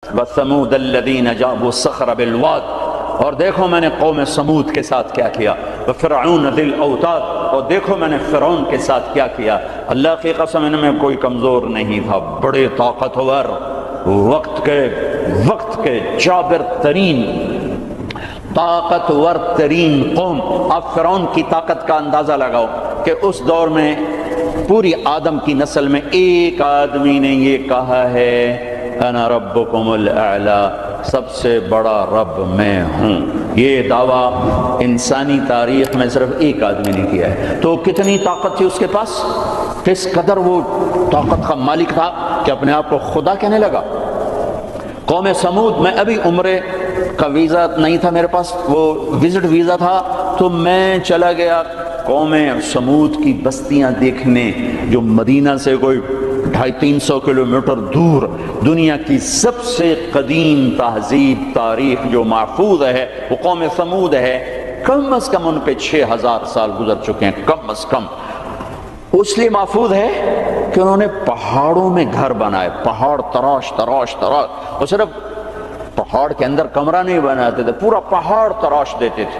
وَثَمُودَ الَّذِينَ جَابُوا الصَّخْرَ بِالْوَادِ، اور دیکھو میں نے قوم سمود کے ساتھ کیا کیا، وَفِرْعَوْنَ ذِي الْأَوْتَادِ، اور دیکھو میں نے فرعون کے ساتھ کیا کیا۔ اللہ کی قسم ان میں کوئی کمزور نہیں تھا، بڑے طاقتور، وقت کے جابر ترین، طاقتور ترین قوم۔ آپ فرعون کی طاقت کا اندازہ لگاؤ کہ اس دور میں پوری آدم کی نسل میں ایک آدمی نے یہ کہا ہے انا ربکم الاعلی، سب سے بڑا رب میں ہوں۔ یہ دعویٰ انسانی تاریخ میں صرف ایک آدمی نے کیا ہے۔ تو کتنی طاقت تھی اس کے پاس، کس قدر وہ طاقت کا مالک تھا کہ اپنے آپ کو خدا کہنے لگا۔ قوم سمود میں ابھی عمرے کا ویزا نہیں تھا میرے پاس، وہ وزٹ ویزا تھا، تو میں چلا گیا قوم سمود کی بستیاں دیکھنے، جو مدینہ سے کوئی 250-300 کلومیٹر دور دنیا کی سب سے قدیم تہذیب تاریخ جو محفوظ ہے وہ قوم سمود ہے۔ کم از کم ان پہ 6000 سال گزر چکے ہیں، کم از کم۔ اس لیے محفوظ ہے کہ انہوں نے پہاڑوں میں گھر بنائے، پہاڑ تراش تراش تراش، اور صرف پہاڑ کے اندر کمرہ نہیں بناتے تھے، پورا پہاڑ تراش دیتے تھے۔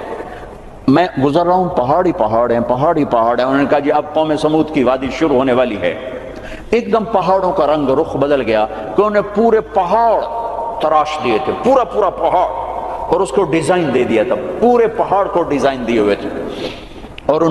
میں گزر رہا ہوں، پہاڑ ہی پہاڑ ہیں، پہاڑ ہی پہاڑ ہیں۔ انہوں نے کہا جی اب قوم سمود کی وادی شروع ہونے والی ہے۔ ایک دم پہاڑوں کا رنگ رخ بدل گیا کہ انہوں نے پورے پہاڑ تراش دیے تھے، پورا پہاڑ، اور اس کو ڈیزائن دے دیا تھا، پورے پہاڑ کو ڈیزائن دیے ہوئے تھے۔ اور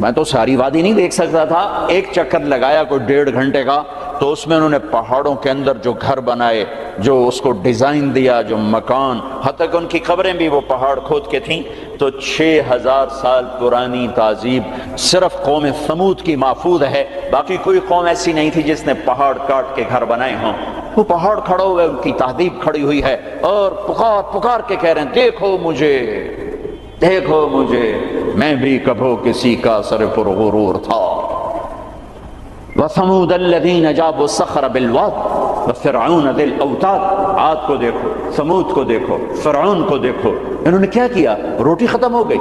میں تو ساری وادی نہیں دیکھ سکتا تھا، ایک چکر لگایا کوئی 1.5 گھنٹے کا، تو اس میں انہوں نے پہاڑوں کے اندر جو گھر بنائے، جو اس کو ڈیزائن دیا، جو مکان، حتیٰ کہ ان کی قبریں بھی وہ پہاڑ کھود کے تھیں۔ تو 6000 سال پرانی تہذیب صرف قوم سمود کی محفوظ ہے، باقی کوئی قوم ایسی نہیں تھی جس نے پہاڑ کاٹ کے گھر بنائے ہوں۔ وہ پہاڑ کھڑا ہوئے، ان کی تہذیب کھڑی ہوئی ہے، اور پکار کے کہہ رہے ہیں دیکھو مجھے، دیکھو مجھے، میں بھی کبھو کسی کا سر پر غرور تھا۔ وَثَمُودَ الَّذِينَ جَابُوا الصَّخْرَ بِالْوَادِ وَفِرْعَوْنَ ذِي الْأَوْتَادِ۔ عاد کو دیکھو، سمود کو دیکھو، فرعون کو دیکھو، انہوں نے کیا کیا؟ روٹی ختم ہو گئی،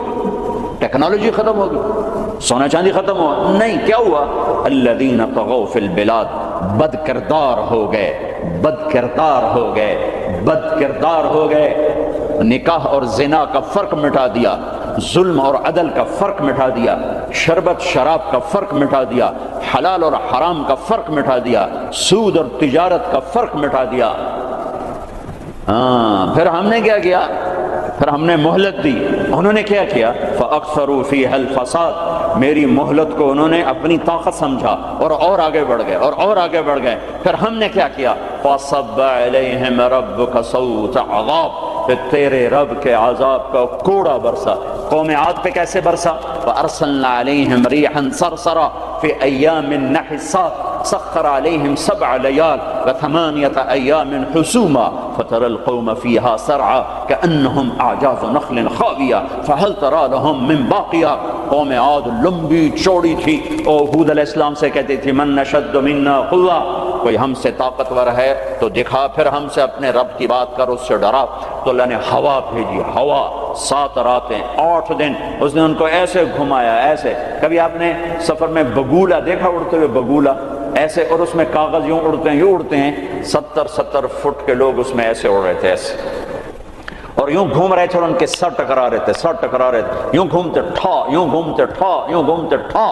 ٹیکنالوجی ختم ہو گئی، سونا چاندی ختم ہوا؟ نہیں، کیا ہوا؟ الَّذِينَ طَغَوْا فِي الْبِلَادِ، بد کردار ہو گئے، بد کردار ہو گئے، بد کردار ہو گئے۔ نکاح اور زنا کا فرق مٹا دیا، ظلم اور عدل کا فرق مٹا دیا، شربت شراب کا فرق مٹا دیا، حلال اور حرام کا فرق مٹا دیا، سود اور تجارت کا فرق مٹا دیا۔ پھر ہم نے کیا کیا؟ پھر ہم نے مہلت دی۔ انہوں نے کیا کیا؟ فَأَكْثَرُوا فِيهَا الْفَسَادَ، میری مہلت کو انہوں نے اپنی طاقت سمجھا، اور آگے بڑھ گئے، اور آگے بڑھ گئے۔ پھر ہم نے کیا کیا؟ فَصَبَّ عَلَيْهِمْ رَبُّكَ صَوْتَ عَذَابٍ، پھر تیرے رب کے عذاب کا کوڑا برسا۔ قوم عاد پہ کیسے برسا؟ وَأَرْسَلْنَا عَلَيْهِمْ رِيحًا صَرْصَرًا فِي أَيَّامٍ نَحِسَاتٍ سَخَّرَ عَلَيْهِمْ 7 لَيَالٍ و8 أَيَّامٍ حُسُومًا فَتَرَى الْقَوْمَ فِيهَا سَرْعًا كَأَنَّهُمْ أَعْجَازُ نَخْلٍ خَاوِيَةٍ فَهَلْ تَرَى لَهُم مِّن بَاقِيَةٍ۔ قوم عاد لمبی چوڑی تھی، اور ہود علیہ السلام سے کہتی تھی من نشد منا قوة، کوئی ہم سے طاقتور ہے تو دکھا، پھر ہم سے اپنے رب کی بات کر، اس سے ڈرا۔ تو اللہ نے ہوا بھیجی، ہوا 7 راتیں 8 دن اس نے ان کو ایسے گھمایا، ایسے۔ کبھی آپ نے سفر میں بگولا دیکھا، اڑتے ہوئے بگولا ایسے، اور اس میں کاغذ یوں اڑتے ہیں، یوں اڑتے ہیں، 70 فٹ کے لوگ اس میں ایسے اڑ رہے تھے، ایسے، اور یوں گھوم رہے تھے، اور ان کے سر ٹکرا رہے تھے، سر ٹکرا رہے تھے، یوں گھومتے ٹھا، یوں گھومتے ٹھا، یوں گھومتے ٹھا،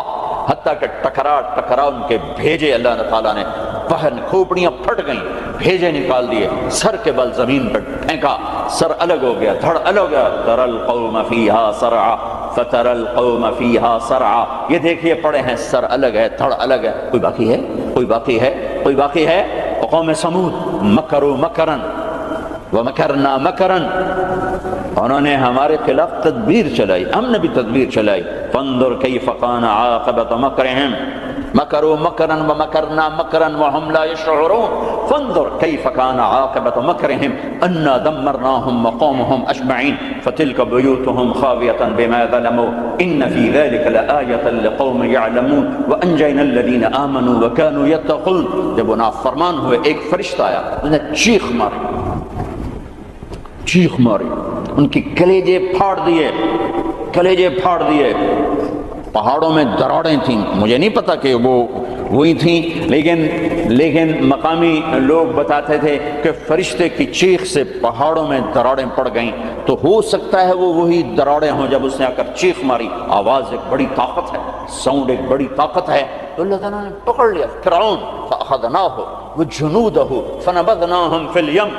حتیٰ کہ ٹکرا ان کے بھیجے اللہ تعالیٰ نے، پہن کھوپڑیاں پھٹ گئیں، بھیجے نکال دیے، سر کے بل زمین پر پھینکا، سر الگ ہو گیا، دھڑ الگ ہو گیا۔ تَرَى الْقَوْمَ فِيهَا سَرْعًا فَتَرَى الْقَوْمَ فِيهَا سَرْعًا، یہ دیکھیے پڑے ہیں، سر الگ ہے، دھڑ الگ ہے۔ کوئی باقی ہے؟ کوئی باقی ہے؟ کوئی باقی ہے؟ قوم سمود مکروا مکرا ومکرنا مکرا، انہوں نے ہمارے خلاف تدبیر چلائی، ہم نے بھی تدبیر چلائی۔ فانظر کیف کان عاقبۃ مکرہم، مکروا مکرا ومکرنا مکرا وهم لا يشعرون، فانظر کیف کان عاقبۃ مکرہم انا دمرناهم وقومهم اجمعین فتلک بیوتهم خاویۃ بما ظلموا ان فی ذلک لآیۃ لقوم یعلمون وانجینا الذین آمنوا وکانوا یتقون۔ جب وہ نافرمان ہوئے، ایک فرشتہ آیا، انہوں نے چیخ ماری، چیخ ماری، ان کی کلیجے پھاڑ دیے، کلیجے پھاڑ دیے۔ پہاڑوں میں دراڑیں تھیں، مجھے نہیں پتا کہ وہ ہوئی تھیں، لیکن مقامی لوگ بتاتے تھے کہ فرشتے کی چیخ سے پہاڑوں میں دراڑیں پڑ گئیں، تو ہو سکتا ہے وہ وہی دراڑیں ہوں جب اس نے آ کر چیخ ماری۔ آواز ایک بڑی طاقت ہے، ساؤنڈ ایک بڑی طاقت ہے، تو اللہ تعالیٰ نے پکڑ لیا فرعون، فَأَخَذْنَاهُ وَجُنُودَهُ فَنَبَذْنَاهُمْ فِي الْيَمِّ،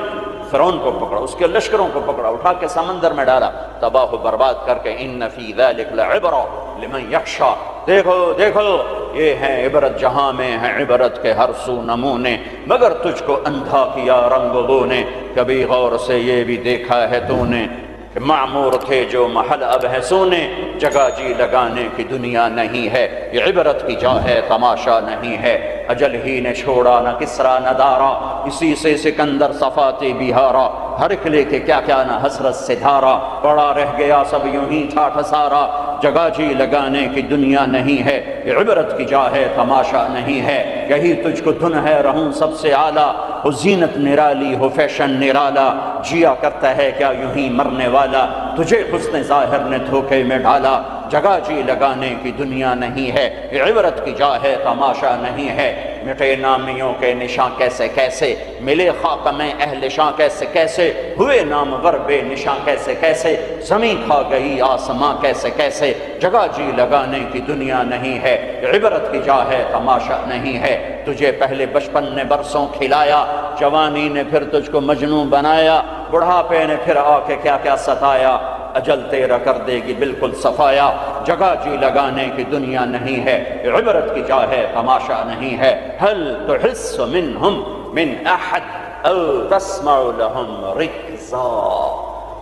فرعون کو پکڑا، اس کے لشکروں کو پکڑا، اٹھا کے سمندر میں ڈالا، تباہ و برباد کر کے۔ ان فی ذلک لعبرہ لمن یخشی، دیکھو دیکھو یہ ہے عبرت، جہاں میں ہے عبرت کے ہر سو نمونے، مگر تجھ کو اندھا کیا رنگ بو نے، کبھی غور سے یہ بھی دیکھا ہے تو نے کہ معمور تھے جو محل اب ہے سونے، جگہ جی لگانے کی دنیا نہیں ہے، یہ عبرت کی جا ہے تماشا نہیں ہے۔ اجل ہی نے چھوڑا نہ کسرا نہ دارا، اسی سے سکندر صفاتے بہارا، ہر ایک لے کے کیا کیا نہ حسرت سے دھارا، پڑا رہ گیا سب یوں ہی ٹھاٹھ سارا، جگہ جی لگانے کی دنیا نہیں ہے، یہ عبرت کی جا ہے تماشا نہیں ہے۔ یہی تجھ کو دھن ہے رہوں سب سے اعلیٰ، ہو زینت نرالی ہو فیشن نرالا، جیا کرتا ہے کیا یوں ہی مرنے والا، تجھے حسن ظاہر نے دھوکے میں ڈالا، جگہ جی لگانے کی دنیا نہیں ہے، یہ عبرت کی جا ہے تماشا نہیں ہے۔ مٹے نامیوں کے نشاں کیسے کیسے، ملے خاک میں اہل شاں کیسے کیسے، ہوئے نامور بے نشاں کیسے کیسے، زمین کھا گئی آسماں کیسے کیسے، جگہ جی لگانے کی دنیا نہیں ہے، یہ عبرت کی جا ہے تماشا نہیں ہے۔ تجھے پہلے بچپن نے برسوں کھلایا، جوانی نے پھر تجھ کو مجنون بنایا، بڑھاپے نے پھر آ کے کیا کیا ستایا، اجل تیرا کر دے گی بالکل صفایا، جگہ جی لگانے کی دنیا نہیں ہے، عبرت کی جا ہے تماشا نہیں ہے۔ هل تحس منهم من احد او تسمع لهم رکزا،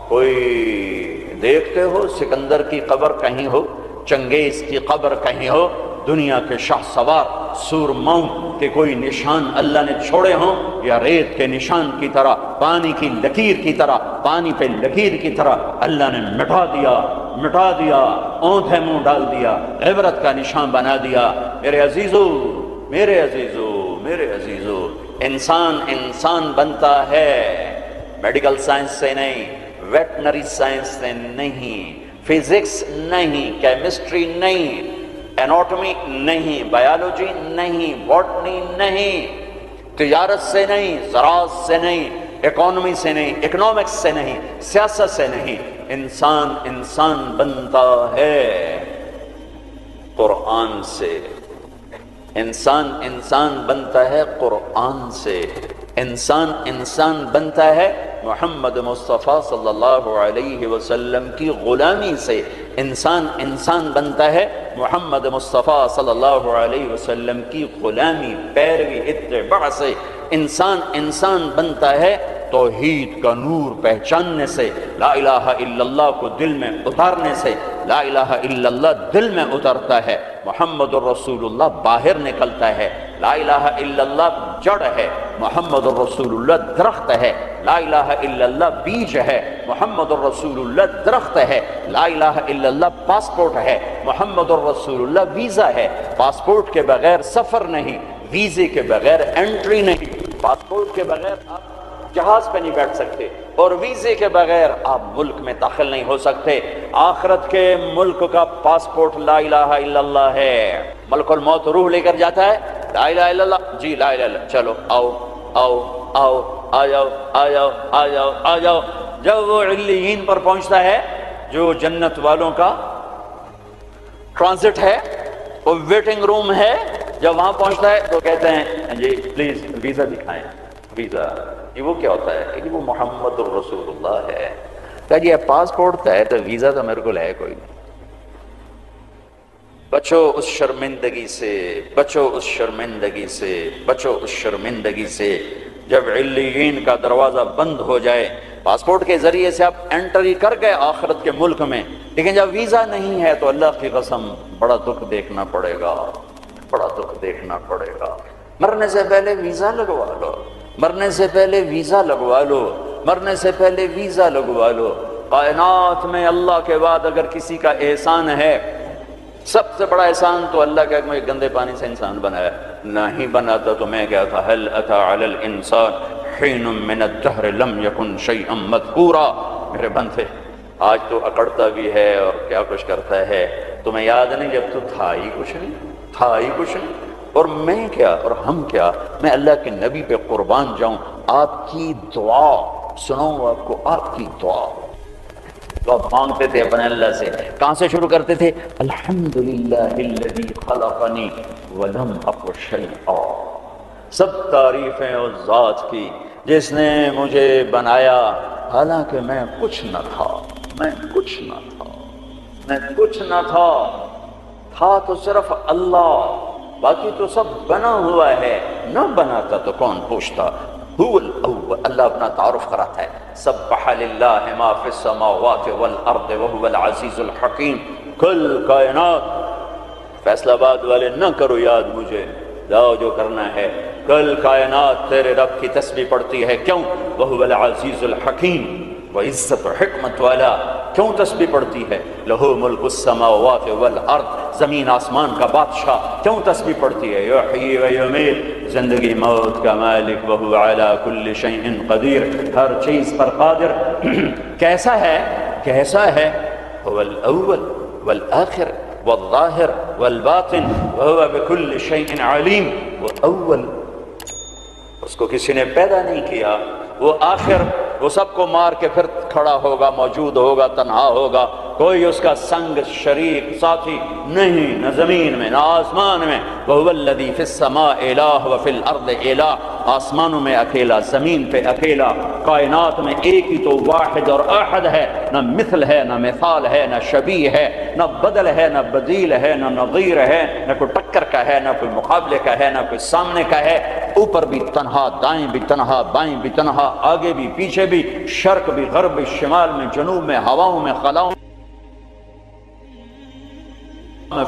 کوئی دیکھتے ہو سکندر کی قبر کہیں ہو، چنگیز کی قبر کہیں ہو، دنیا کے شاہ سوار سورماؤں کے کوئی نشان اللہ نے چھوڑے ہوں، یا ریت کے نشان کی طرح، پانی کی لکیر کی طرح، پانی پہ لکیر کی طرح اللہ نے مٹا دیا، اونھے منہ ڈال دیا، عبرت کا نشان بنا دیا۔ میرے عزیزو، میرے عزیزو، میرے عزیزو، انسان بنتا ہے میڈیکل سائنس سے نہیں، ویٹنری سائنس سے نہیں، فزکس نہیں، کیمسٹری نہیں، اناٹومی نہیں، بایولوجی نہیں، باٹنی نہیں، تجارت سے نہیں، زراعت سے نہیں، اکانومی سے نہیں، اکنامکس سے نہیں، سیاست سے نہیں، انسان بنتا ہے قرآن سے، انسان بنتا ہے قرآن سے، انسان بنتا ہے محمد مصطفیٰ صلی اللہ علیہ وسلم کی غلامی سے، انسان بنتا ہے محمد مصطفیٰ صلی اللہ علیہ وسلم کی غلامی، پیروی، اتباع سے، انسان بنتا ہے توحید کا نور پہچاننے سے، لا الہ الا اللہ کو دل میں اتارنے سے، لا الہ الا اللہ دل میں اترتا ہے، محمد الرسول اللہ باہر نکلتا ہے، لا الہ الا اللہ جڑ ہے، محمد الرسول اللہ درخت ہے، لا الہ الا اللہ بیج ہے، محمد الرسول اللہ درخت ہے، لا الہ الا اللہ پاسپورٹ ہے، محمد الرسول اللہ ویزا ہے، پاسپورٹ کے بغیر سفر نہیں، ویزے کے بغیر انٹری نہیں، پاسپورٹ کے بغیر آپ جہاز پہ نہیں بیٹھ سکتے، اور ویزے کے بغیر آپ ملک میں داخل نہیں ہو سکتے۔ آخرت کے ملک کا پاسپورٹ لا الہ الا اللہ ہے، ملک الموت روح لے کر جاتا ہے، لا الہ الا اللہ، جی لا الہ الا اللہ، چلو آؤ آؤ آؤ، آ جاؤ آ جاؤ آ جاؤ آ جاؤ۔ جب وہ علیین پر پہنچتا ہے جو جنت والوں کا ٹرانزٹ ہے، وہ ویٹنگ روم ہے، جب وہاں پہنچتا ہے تو کہتے ہیں جی پلیز ویزا دکھائیں، ویزا، یہ وہ کیا ہوتا ہے؟ یہ وہ محمد الرسول اللہ ہے۔ کہا جی پاسپورٹ ہے تو ویزا تو میرے کو ہے کوئی نہیں۔ بچو اس شرمندگی سے، بچو اس شرمندگی سے، بچو اس شرمندگی سے۔ جب علیین کا دروازہ بند ہو جائے، پاسپورٹ کے ذریعے سے آپ انٹری کر گئے آخرت کے ملک میں، لیکن جب ویزا نہیں ہے تو اللہ کی قسم بڑا دکھ دیکھنا پڑے گا، بڑا دکھ دیکھنا پڑے گا۔ مرنے سے پہلے ویزا لگوا لو، مرنے سے پہلے ویزا لگوا لو، مرنے سے پہلے ویزا لگوا لو۔ کائنات میں اللہ کے بعد اگر کسی کا احسان ہے، سب سے بڑا احسان تو اللہ کا میں گندے پانی سے انسان بنایا، نہیں بناتا تو میں کیا تھا۔ هل اتى على الانسان حين من الدهر لم يكن شيئا مذكورا۔ میرے بندے آج تو اکڑتا بھی ہے اور کیا کچھ کرتا ہے، تمہیں یاد نہیں جب تو تھا ہی کچھ نہیں، تھا ہی کچھ نہیں۔ اور میں کیا اور ہم کیا، میں اللہ کے نبی پہ قربان جاؤں، آپ کی دعا سناؤں آپ کو، آپ کی دعا تو آپ مانگتے تھے اپنے اللہ سے، کہاں سے شروع کرتے تھے؟ الحمدللہ الذی خلقنی ولم اک شیئا، سب تعریفیں اس ذات کی جس نے مجھے بنایا حالانکہ میں کچھ نہ تھا، میں کچھ نہ تھا، میں کچھ نہ تھا، تھا تو صرف اللہ، باقی تو سب بنا ہوا ہے، نہ بناتا تو کون پوچھتا۔ هو الاول، اللہ اپنا تعارف کراتا ہے، سبح للہ ما فی السماوات والارض وهو العزیز الحکیم، کل کائنات، فیصلہ آباد والے نہ کرو یاد مجھے، جاؤ جو کرنا ہے، کل کائنات تیرے رب کی تسبیح پڑھتی ہے، کیوں؟ وهو العزیز الحکیم، وہ عزت و حکمت والا، کیوں تسبیح پڑھتی ہے؟ لہو ملک السماوات والارض، زمین آسمان کا بادشاہ، کیوں تسبیح پڑھتی ہے؟ یحیی و یمیت، زندگی موت کا مالک، وہو علی کل شیء قدیر، ہر چیز پر قادر۔ کیسا ہے؟ کیسا ہے؟ هو الاول والآخر والظاہر والباطن وهو بكل شیء علیم، وہ اول، اس کو کسی نے پیدا نہیں کیا، وہ آخر، وہ سب کو مار کے پھر کھڑا ہوگا، موجود ہوگا، تنہا ہوگا، کوئی اس کا سنگ شریک ساتھی نہیں، نہ زمین میں نہ آسمان میں۔ وَهُوَ الَّذِي فِي السَّمَاءِ إِلَٰهُ وَفِي الْأَرْضِ إِلَٰهُ، آسمانوں میں اکیلا، زمین پہ اکیلا، کائنات میں ایک ہی تو واحد اور احد ہے، نہ مثل ہے، نہ مثال ہے، نہ شبیہ ہے، نہ بدل ہے، نہ بدیل ہے، نہ نظیر ہے، نہ کوئی ٹکر کا ہے، نہ کوئی مقابلے کا ہے، نہ کوئی سامنے کا ہے، اوپر بھی تنہا، دائیں بھی تنہا، بائیں بھی تنہا، آگے بھی پیچھے بھی، شرق بھی غرب بھی، شمال میں جنوب میں، ہواؤں میں خلاؤں میں،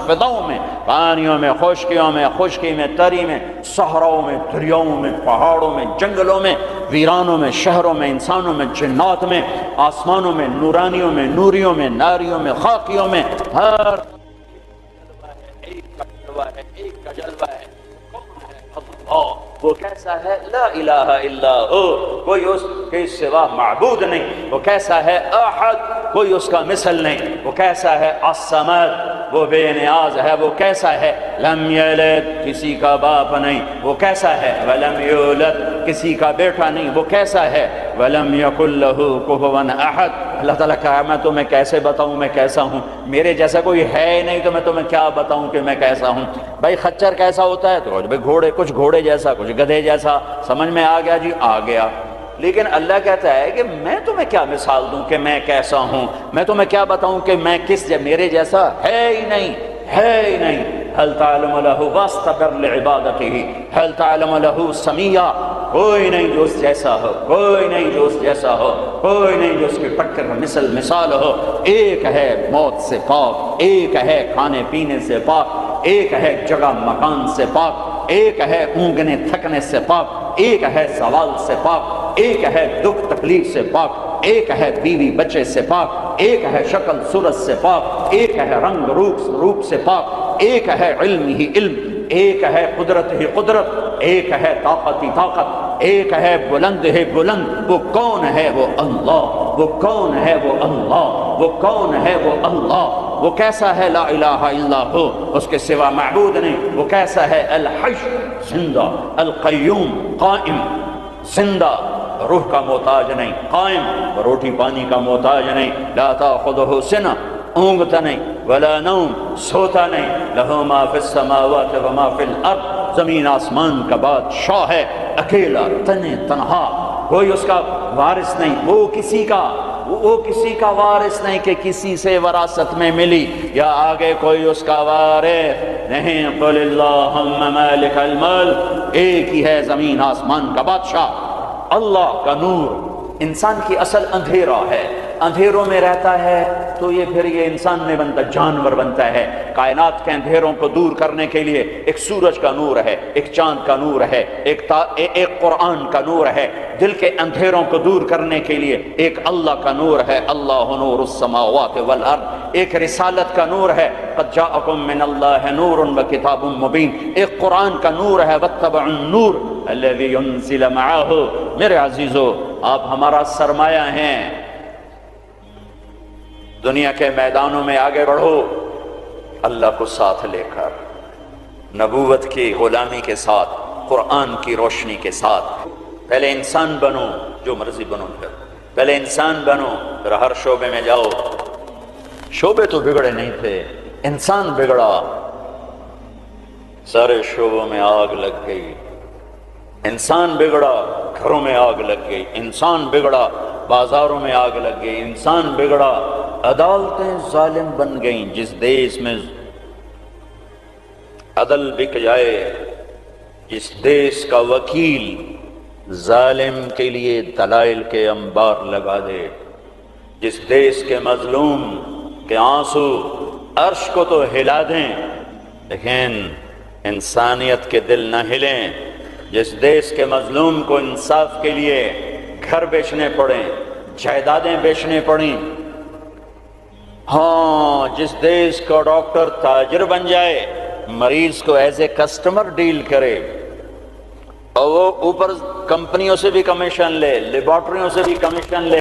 فضاؤں میں، پانیوں میں، خشکیوں میں، خشکی میں، تری میں، صحراؤں میں، دریاؤں میں، پہاڑوں میں، جنگلوں میں، ویرانوں میں، شہروں میں، انسانوں میں، جنات میں، آسمانوں میں، نورانیوں میں، نوریوں میں، ناریوں میں، خاکیوں میں، ہر ایک کا جلوہ ہے، ایک کا جلوہ ہے، کون ہے؟ اللہ، وہ کیسا ہے؟ لا الہ الا ہو، کوئی اس کے سوا معبود نہیں، وہ کیسا ہے؟ احد، کوئی اس کا مثل نہیں، وہ کیسا ہے؟ الصمد، وہ بے نیاز ہے، وہ کیسا ہے؟ لم یلد، کسی کا باپ نہیں، وہ کیسا ہے؟ ولم یولد، کسی کا بیٹا نہیں، وہ کیسا ہے؟ ولم یکن لہ کفوا احد، اللہ تعالیٰ کہا میں تمہیں کیسے بتاؤں میں کیسا ہوں، میرے جیسا کوئی ہے ہی نہیں تو میں تمہیں کیا بتاؤں کہ میں کیسا ہوں۔ بھائی خچر کیسا ہوتا ہے؟ تو گھوڑے، کچھ گھوڑے جیسا، کچھ گدھے جیسا، سمجھ میں آ گیا جی؟ آ گیا۔ لیکن اللہ کہتا ہے کہ میں تمہیں کیا مثال دوں کہ میں کیسا ہوں، میں تمہیں کیا بتاؤں کہ میں کس میرے جیسا ہے ہی نہیں، ہے ہی نہیں۔ هل تعلم له واستبر لعبادته، هل تعلم له سميا، کوئی نہیں جو اس جیسا ہو، کوئی نہیں جو اس جیسا ہو، کوئی نہیں جو اس کی ٹکر مثال ہو۔ ایک ہے موت سے پاک، ایک ہے کھانے پینے سے پاک، ایک ہے جگہ مکان سے پاک، ایک ہے اونگنے تھکنے سے پاک، ایک ہے زوال سے پاک، ایک ہے دکھ تکلیف سے پاک، ایک ہے بیوی بچے سے پاک، ایک ہے شکل صورت سے پاک، ایک ہے رنگ روپ سے پاک، ایک ہے علم ہی علم، ایک ہے قدرت ہی قدرت، ایک ہے طاقت ہی طاقت، ایک ہے بلند ہی بلند۔ وہ کون ہے؟ وہ اللہ۔ وہ کون ہے؟ وہ اللہ۔ وہ کون ہے؟ وہ اللہ۔ وہ کیسا ہے؟ لا الہ الا ہو، اس کے سوا معبود نہیں۔ وہ کیسا ہے؟ الحی، زندہ، القیوم، قائم، زندہ، روح کا محتاج نہیں، قائم، روٹی پانی کا محتاج نہیں، لا تاخذہ سنہ، اونگتا نہیں، ولا نوم، سوتا نہیں، لہو ما فی السماوات وما فی الارض، زمین آسمان کا بادشاہ ہے، اکیلا، تنہا، کوئی اس کا وارث نہیں، وہ کسی کا وارث نہیں کہ کسی سے وراثت میں ملی یا آگے کوئی اس کا وارث نہیں۔ قل اللہم مالک الملک، ایک ہی ہے زمین آسمان کا بادشاہ، اللہ کا نور۔ انسان کی اصل اندھیرا ہے، اندھیروں میں رہتا ہے تو یہ پھر یہ انسان نہیں بنتا، جانور بنتا ہے۔ کائنات کے اندھیروں کو دور کرنے کے لیے ایک سورج کا نور ہے، ایک چاند کا نور ہے، ایک قرآن کا نور ہے۔ دل کے اندھیروں کو دور کرنے کے لیے ایک اللہ کا نور ہے، اللہ نور السماوات والارض۔ ایک رسالت کا نور ہے، قد جاءکم من اللہ نور وکتاب مبین۔ ایک قرآن کا نور ہے، واتبعوا النور الذی انزل معہ۔ میرے عزیزو، آپ ہمارا سرمایہ ہیں، دنیا کے میدانوں میں آگے بڑھو اللہ کو ساتھ لے کر، نبوت کی غلامی کے ساتھ، قرآن کی روشنی کے ساتھ۔ پہلے انسان بنو، جو مرضی بنو، پہلے انسان بنو، پھر ہر شعبے میں جاؤ۔ شعبے تو بگڑے نہیں تھے، انسان بگڑا، سارے شعبوں میں آگ لگ گئی۔ انسان بگڑا، گھروں میں آگ لگ گئی، انسان بگڑا، بازاروں میں آگ لگ گئی، انسان بگڑا، عدالتیں ظالم بن گئیں۔ جس دیش میں عدل بک جائے، جس دیش کا وکیل ظالم کے لیے دلائل کے انبار لگا دے، جس دیش کے مظلوم کے آنسو عرش کو تو ہلا دیں لیکن انسانیت کے دل نہ ہلیں، جس دیش کے مظلوم کو انصاف کے لیے گھر بیچنے پڑیں، جائیدادیں بیچنے پڑیں، ہاں جس دیش کا ڈاکٹر تاجر بن جائے، مریض کو ایز اے کسٹمر ڈیل کرے اور وہ اوپر کمپنیوں سے بھی کمیشن لے، لیبارٹریوں سے بھی کمیشن لے،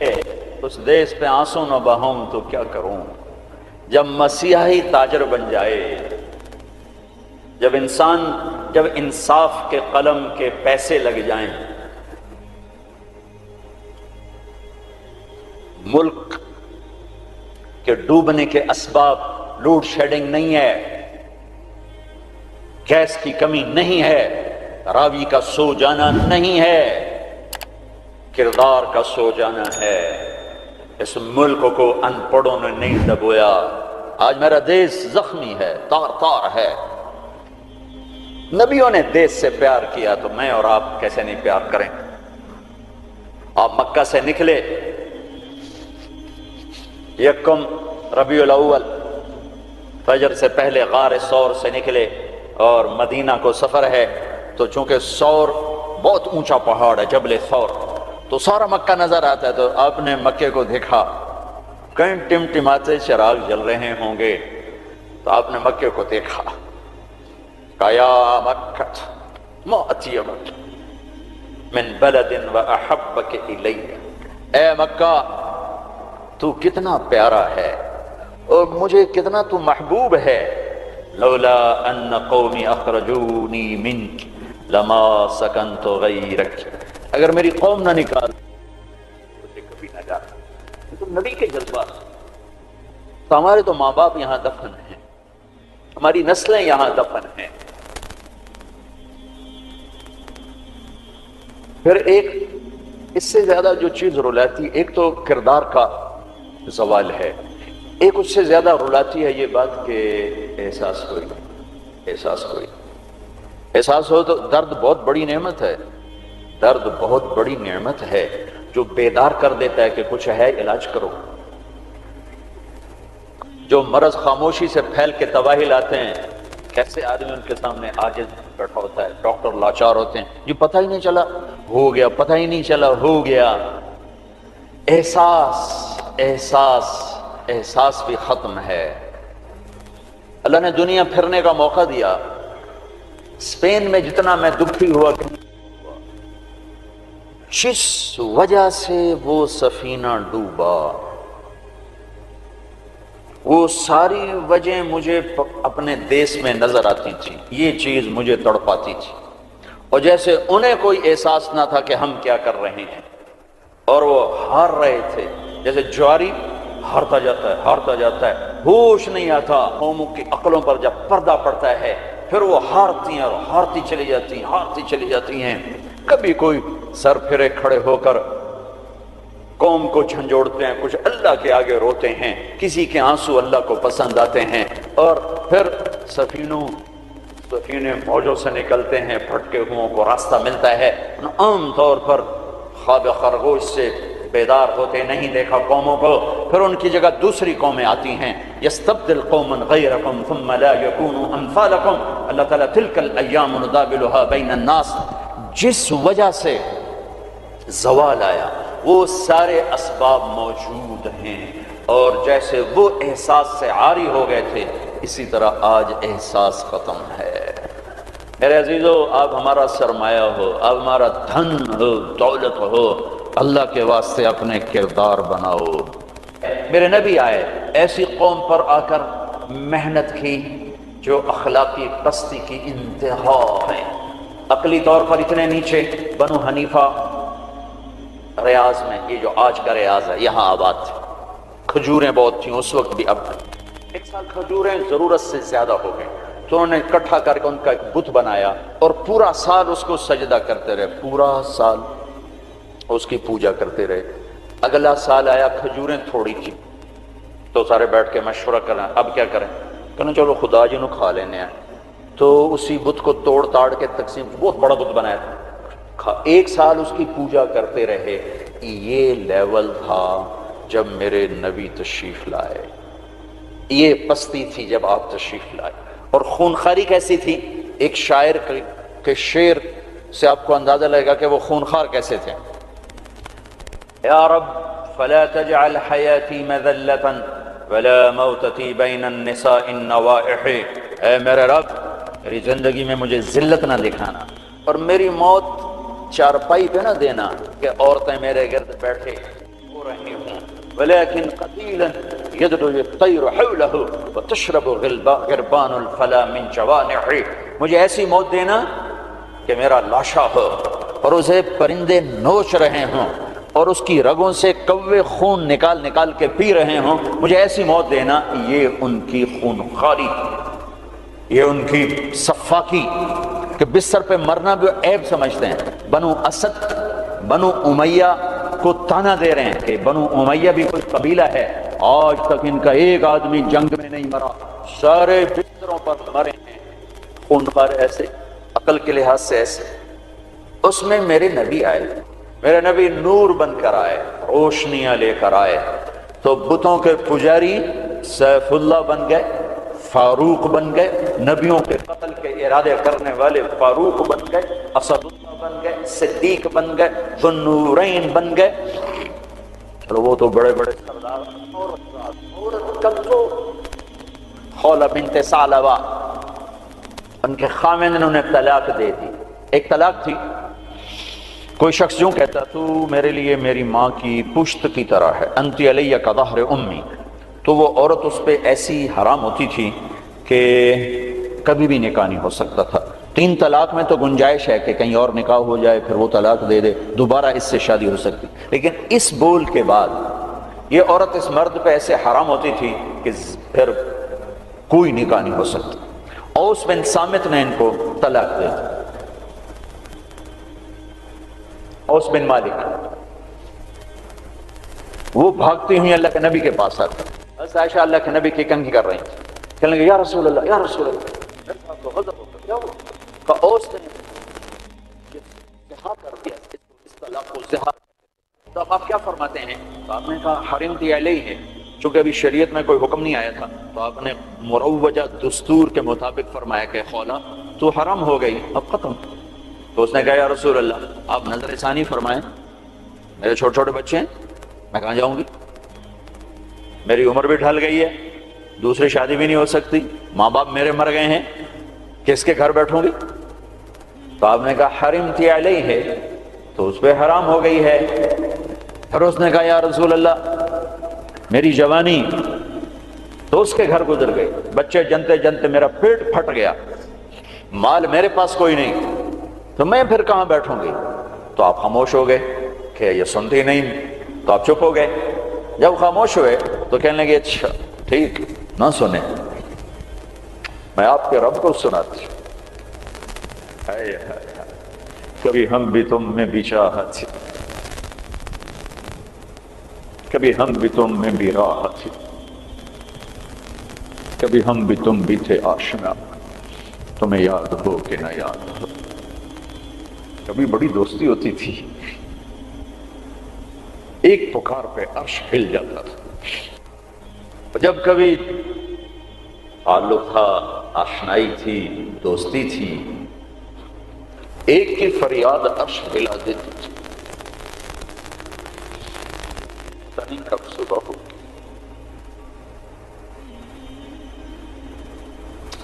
اس دیش پہ آنسو نہ بہاؤں تو کیا کروں؟ جب مسیحی تاجر بن جائے، جب انصاف کے قلم کے پیسے لگ جائیں، ملک کے ڈوبنے کے اسباب لوڈ شیڈنگ نہیں ہے، گیس کی کمی نہیں ہے، راوی کا سو جانا نہیں ہے، کردار کا سو جانا ہے۔ اس ملک کو ان پڑھوں نے نہیں دبویا۔ آج میرا دیش زخمی ہے، تار تار ہے۔ نبیوں نے دیش سے پیار کیا تو میں اور آپ کیسے نہیں پیار کریں؟ آپ مکہ سے نکلے، یکم ربیع الاول فجر سے پہلے غار ثور سے نکلے اور مدینہ کو سفر ہے، تو چونکہ ثور بہت اونچا پہاڑ ہے، جبل ثور، تو سارا مکہ نظر آتا ہے۔ تو آپ نے مکے کو دیکھا، کہیں ٹمٹماتے چراغ جل رہے ہوں گے، تو آپ نے مکے کو دیکھا، کہا یا مکہ ما اطیبک من بلد واحبک الی، اے مکہ تو کتنا پیارا ہے اور مجھے کتنا تو محبوب ہے، لولا ان قومی اخرجونی منک لما سکنت غیرک، اگر میری قوم نہ نکال مجھے کبھی نہ جاتا۔ تو نبی کے جذبات، تو ہمارے تو ماں باپ یہاں دفن ہیں، ہماری نسلیں یہاں دفن ہیں۔ پھر ایک اس سے زیادہ جو چیز رلاتی، ایک تو کردار کا زوال ہے، ایک اس سے زیادہ رلاتی ہے یہ بات کہ احساس ہو تو درد بہت بڑی نعمت ہے، درد بہت بڑی نعمت ہے جو بیدار کر دیتا ہے کہ کچھ ہے، علاج کرو۔ جو مرض خاموشی سے پھیل کے تباہی لاتے ہیں، کیسے آدمی ان کے سامنے عاجز بیٹھا ہوتا ہے، ڈاکٹر لاچار ہوتے ہیں، یہ پتہ ہی نہیں چلا ہو گیا، پتہ ہی نہیں چلا ہو گیا۔ احساس بھی ختم ہے۔ اللہ نے دنیا پھرنے کا موقع دیا، اسپین میں جتنا میں دکھی ہوا، جس وجہ سے وہ سفینہ ڈوبا، وہ ساری وجہ مجھے اپنے دیس میں نظر آتی تھی، یہ چیز مجھے تڑپاتی تھی، اور جیسے انہیں کوئی احساس نہ تھا کہ ہم کیا کر رہے ہیں، اور وہ ہار رہے تھے، جیسے جواری ہارتا جاتا ہے، ہوش نہیں آتا۔ قوموں کی عقلوں پر جب پردہ پڑتا ہے پھر وہ ہارتی ہیں اور ہارتی چلی جاتی ہیں۔ کبھی کوئی سر پھرے کھڑے ہو کر قوم کو جھنجھوڑتے ہیں، کچھ اللہ کے آگے روتے ہیں، کسی کے آنسو اللہ کو پسند آتے ہیں، اور پھر سفینے موجوں سے نکلتے ہیں، پھٹکے ہوئوں کو راستہ ملتا ہے۔ عام طور پر خواب خرگوش سے بیدار ہوتے نہیں دیکھا قوموں کو، پھر ان کی جگہ دوسری قومیں آتی ہیں، یستبدل قوما غیرکم ثم لا یکونوا امثالکم، اللہ تعالیٰ تلک الایام نداولها بین الناس، جس وجہ سے زوال آیا وہ سارے اسباب موجود ہیں، اور جیسے وہ احساس سے عاری ہو گئے تھے اسی طرح آج احساس ختم ہے۔ میرے عزیزو، آپ ہمارا سرمایہ ہو، آپ ہمارا دھن ہو، دولت ہو، اللہ کے واسطے اپنے کردار بناؤ۔ میرے نبی آئے، ایسی قوم پر آ کر محنت کی، جو اخلاقی پستی کی انتہا ہے، عقلی طور پر اتنے نیچے. بنو حنیفہ ریاض میں، یہ جو آج کا ریاض ہے، یہاں آباد تھے. کھجوریں بہت تھیں اس وقت بھی، اب ایک سال کھجوریں ضرورت سے زیادہ ہو گئیں تو انہوں نے اکٹھا کر کے ان کا ایک بت بنایا اور پورا سال اس کو سجدہ کرتے رہے، پورا سال اس کی پوجا کرتے رہے. اگلا سال آیا، کھجوریں تھوڑی تھی تو سارے بیٹھ کے مشورہ کریں اب کیا کریں. کہنا چلو خدا جی نو کھا لینے ہیں. تو اسی بت کو توڑ تاڑ کے تقسیم، بہت بڑا بت بنایا تھا. ایک سال اس کی پوجا کرتے رہے. یہ لیول تھا جب میرے نبی تشریف لائے، یہ پستی تھی جب آپ تشریف لائے. اور خونخواری کیسی تھی؟ ایک شاعر کے شعر سے آپ کو اندازہ لگے گا کہ وہ خونخوار کیسے تھے. یا رب فلا تجعل حیاتی مذلة ولا موتتی بین النساء النوائح. اے میرے رب میری زندگی میں مجھے ذلت نہ دکھانا اور میری موت چارپائی پہ نہ دینا کہ عورتیں میرے گرد بیٹھے ہو رہی ہوں. ولیکن قتیلا یدعو الطیر حولہ وتشرب غربان الفلا من جوانح. مجھے ایسی موت دینا کہ میرا لاشا ہو اور اسے پرندے نوچ رہے ہوں اور اس کی رگوں سے کوے خون نکال نکال کے پی رہے ہوں. مجھے ایسی موت دینا. یہ ان کی خونخواری، یہ ان کی صفاکی کہ بستر پہ مرنا بھی عیب سمجھتے ہیں. بنو اسد، بنو امیہ کو تانا دے رہے ہیں کہ بنو امیہ بھی کوئی قبیلہ ہے، آج تک ان کا ایک آدمی جنگ میں نہیں مرا، سارے بستروں پر مرے ہیں. خونخوار ایسے، عقل کے لحاظ سے ایسے. اس میں میرے نبی آئے، میرے نبی نور بن کر آئے، روشنیاں لے کر آئے. تو بتوں کے پجاری سیف اللہ بن گئے، فاروق بن گئے، نبیوں کے قتل کے ارادے کرنے والے فاروق بن گئے، اسد اللہ بن گئے، صدیق بن گئے، ذو النورین بن گئے. چلو وہ تو بڑے بڑے سردار. عورت کمزور، خولہ بنت ثعلبہ، ان کے خاوند نے انہیں طلاق دے دی. ایک طلاق تھی. کوئی شخص یوں کہتا تو میرے لیے میری ماں کی پشت کی طرح ہے، انت علیہ کا ظہر امی. تو وہ عورت اس پہ ایسی حرام ہوتی تھی کہ کبھی بھی نکاح نہیں ہو سکتا تھا. 3 طلاق میں تو گنجائش ہے کہ کہیں اور نکاح ہو جائے پھر وہ طلاق دے دے، دوبارہ اس سے شادی ہو سکتی. لیکن اس بول کے بعد یہ عورت اس مرد پہ ایسے حرام ہوتی تھی کہ پھر کوئی نکاح نہیں ہو سکتا. اوس بن صامت نے ان کو طلاق دے دی. اوس بن مالک، وہ بھاگتی ہوئی اللہ کے نبی کے پاس آتا. بس عائشہ اللہ کے نبی کی کنگھی کر رہی ہیں، کہنے لگے یا رسول اللہ یا رسول اللہ. کا اوس نے زہار کر دیا، اس طلاق کو زہار. تو آپ کیا فرماتے ہیں؟ تو آپ نے کہا حرمتی علیہ ہے. چونکہ ابھی شریعت میں کوئی حکم نہیں آیا تھا تو آپ نے مروجہ دستور کے مطابق فرمایا کہ خولا تو حرام ہو گئی، اب ختم. تو اس نے کہا یا رسول اللہ آپ نظر ثانی فرمائیں، میرے چھوٹے چھوٹے بچے ہیں، میں کہاں جاؤں گی، میری عمر بھی ڈھل گئی ہے، دوسری شادی بھی نہیں ہو سکتی، ماں باپ میرے مر گئے ہیں، کس کے گھر بیٹھوں گی. تو آپ نے کہا حرمتی علیہ ہے، تو اس پہ حرام ہو گئی ہے. پھر اس نے کہا یا رسول اللہ میری جوانی، تو اس کے گھر گزر گئی، بچے جنتے جنتے میرا پیٹ پھٹ گیا، مال میرے پاس کوئی نہیں، تو میں پھر کہاں بیٹھوں گی. تو آپ خاموش ہو گئے کہ یہ سنتے نہیں، تو آپ چپ ہو گئے. جب خاموش ہوئے تو کہنے لگے اچھا ٹھیک نہ سنیں، میں آپ کے رب کو سناتی ہوں. کبھی ہم بھی تم میں بھی چاہت تھی، کبھی ہم بھی تم میں بھی راحت تھی، کبھی ہم بھی تم بھی تھے آشنا، تمہیں یاد ہو کہ نہ یاد ہو. کبھی بڑی دوستی ہوتی تھی، ایک پکار پہ عرش ہل جاتا تھا. جب کبھی تعلق تھا، آشنائی تھی، دوستی تھی، ایک کی فریاد عرش ہلا دیتی تھی. تنی کب صبح ہو،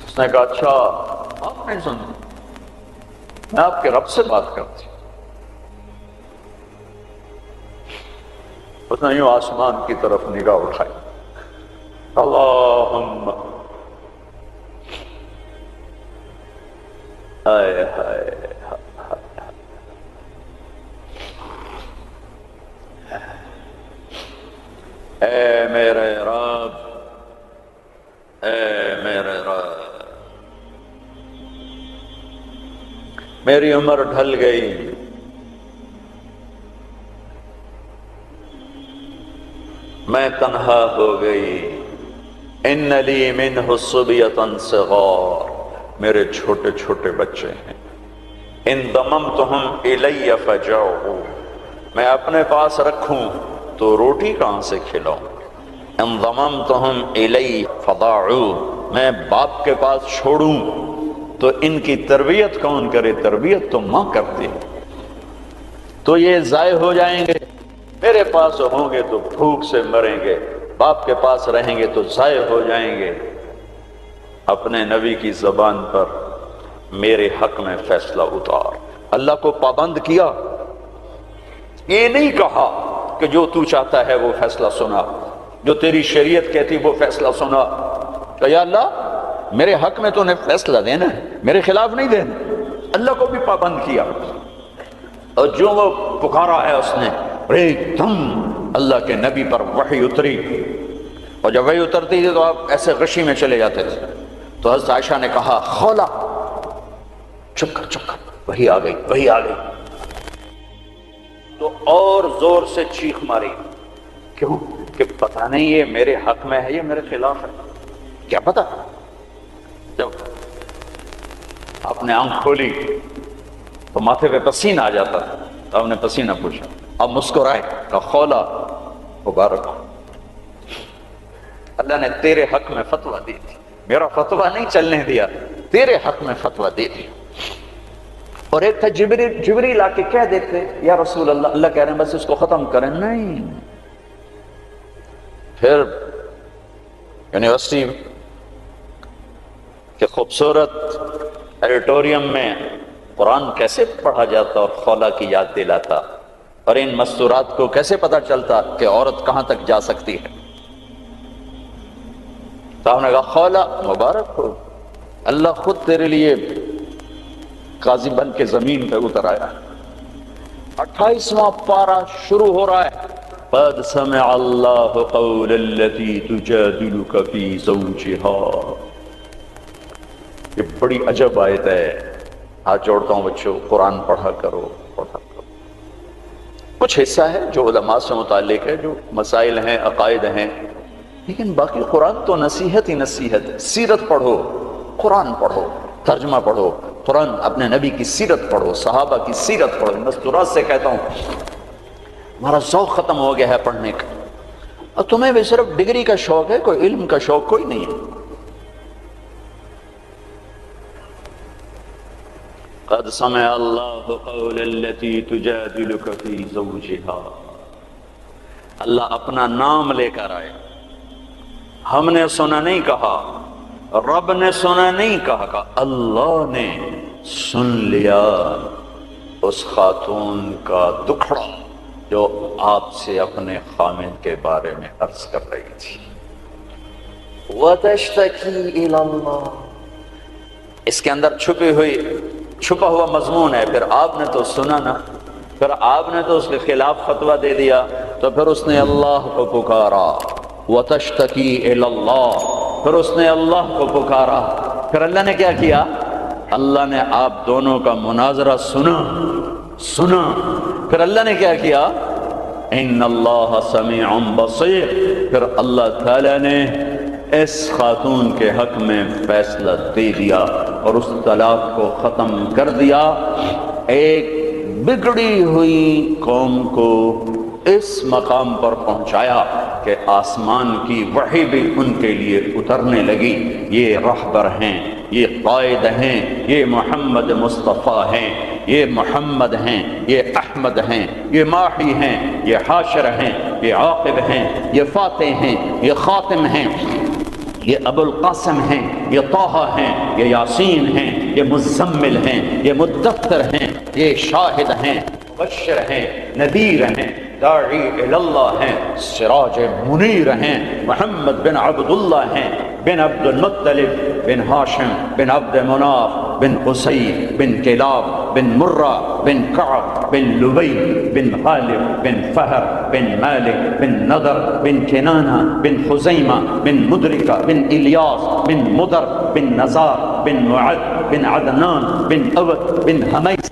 اس نے کہا اچھا آپ نہیں سنتے، میں آپ کے رب سے بات کرتی ہوں. اس نے یوں آسمان کی طرف نگاہ اٹھائی، اللہم اے میرے رب، اے میرے رب، میری عمر ڈھل گئی، میں تنہا ہو گئی، ان لی منہ صبیۃ صغار، میرے چھوٹے چھوٹے بچے ہیں، ان ضممتہم الی فجعوا، میں اپنے پاس رکھوں تو روٹی کہاں سے کھلاؤں، ان ضممتہم الی فضاعوا، میں باپ کے پاس چھوڑوں تو ان کی تربیت کون کرے، تربیت تو ماں کرتی ہے، تو یہ ضائع ہو جائیں گے، میرے پاس ہوں گے تو بھوک سے مریں گے، باپ کے پاس رہیں گے تو ضائع ہو جائیں گے۔ اپنے نبی کی زبان پر میرے حق میں فیصلہ اتار، اللہ کو پابند کیا، یہ نہیں کہا کہ جو تو چاہتا ہے وہ فیصلہ سنا، جو تیری شریعت کہتی وہ فیصلہ سنا، کہ یا اللہ میرے حق میں تو نے فیصلہ دینا ہے، میرے خلاف نہیں دینا، اللہ کو بھی پابند کیا۔ اور جو وہ پکارا ہے اس نے، ایک دم اللہ کے نبی پر وحی اتری، اور جب وحی اترتی تھی تو آپ ایسے غشی میں چلے جاتے تھے، تو حضرت عائشہ نے کہا خولا چپ کر چپ کر، وحی آ گئی وحی آ گئی، تو اور زور سے چیخ ماری، کیوں کہ پتہ نہیں یہ میرے حق میں ہے یہ میرے خلاف ہے، کیا پتہ۔ جب آپ نے آنکھ کھولی تو ماتھے پہ پسینہ آ جاتا تھا، تو آپ نے پسینہ پوچھا، اب مسکرائے، کہا خولا مبارک ہو، اللہ نے تیرے حق میں فتویٰ دی تھی، میرا فتویٰ نہیں چلنے دیا، تیرے حق میں فتویٰ دی تھی۔ اور ایک تھا جبریل آ کے کہہ دیتے یا رسول اللہ، اللہ کہہ رہے ہیں بس اس کو ختم کریں، نہیں۔ پھر یونیورسٹی کے خوبصورت ایڈیٹوریم میں قرآن کیسے پڑھا جاتا اور خولا کی یاد دلاتا، اور ان مستورات کو کیسے پتہ چلتا کہ عورت کہاں تک جا سکتی ہے۔ تو آپ نے کہا خولا مبارک ہو، اللہ خود تیرے لیے قاضی بن کے زمین پہ اتر آیا۔ 28واں پارہ شروع ہو رہا ہے، قد سمع اللہ قول التی تجادلک فی زوجها، یہ بڑی عجب آیت ہے، ہاتھ جوڑتا ہوں بچوں، قرآن پڑھا کرو پڑھا کرو۔ کچھ حصہ ہے جو علماء سے متعلق ہے، جو مسائل ہیں عقائد ہیں، لیکن باقی قرآن تو نصیحت ہی نصیحت ہے۔ سیرت پڑھو، قرآن پڑھو، ترجمہ پڑھو، قرآن اپنے نبی کی سیرت پڑھو، صحابہ کی سیرت پڑھو۔ مستورات سے کہتا ہوں ہمارا ذوق ختم ہو گیا ہے پڑھنے کا، اور تمہیں بھی صرف ڈگری کا شوق ہے، کوئی علم کا شوق کوئی نہیں ہے۔ قد سمع اللہ قول التی تجادلک فی زوجها، اللہ اپنا نام لے کر آئے، ہم نے سنا نہیں کہا، رب نے سنا نہیں کہا، کہ اللہ نے سن لیا اس خاتون کا دکھڑا جو آپ سے اپنے خامن کے بارے میں عرض کر رہی تھی۔ وَتَشْتَكِي إِلَى اللَّهِ، اس کے اندر چھپا ہوا مضمون ہے۔ پھر آپ نے تو سنا نا، پھر آپ نے تو اس کے خلاف فتویٰ دے دیا، تو پھر اس نے اللہ کو پکارا، وَتَشْتَكِي إِلَى اللَّهِ، پھر اس نے اللہ کو پکارا، پھر اللہ نے کیا کیا، اللہ نے آپ دونوں کا مناظرہ سنا، پھر اللہ نے کیا کیا، ان اللہ سمیع بصیر، پھر اللہ تعالیٰ نے اس خاتون کے حق میں فیصلہ دے دیا اور اس طلاق کو ختم کر دیا۔ ایک بگڑی ہوئی قوم کو اس مقام پر پہنچایا کہ آسمان کی وحی بھی ان کے لیے اترنے لگی۔ یہ رہبر ہیں، یہ قائد ہیں، یہ محمد مصطفیٰ ہیں، یہ محمد ہیں، یہ احمد ہیں، یہ ماحی ہیں، یہ حاشر ہیں، یہ عاقب ہیں، یہ فاتح ہیں، یہ خاتم ہیں، یہ ابو القاسم ہیں، یہ طٰہٰ ہیں، یہ یاسین ہیں، یہ مزمل ہیں، یہ مدثر ہیں، یہ شاہد ہیں، مبشر ہیں، نذیر ہیں، داعی اللہ ہیں، سراج منیر ہیں، محمد بن عبداللہ ہیں، بن عبد المطلب بن ہاشم بن عبد مناف بن قصي بن كلاب بن مرة بن كعب بن لبي بن غالب بن فهر بن مالك بن نضر بن كنانة بن خزيمة بن مدركة بن إلياس بن مضر بن نزار بن معد بن عدنان بن أود بن هميس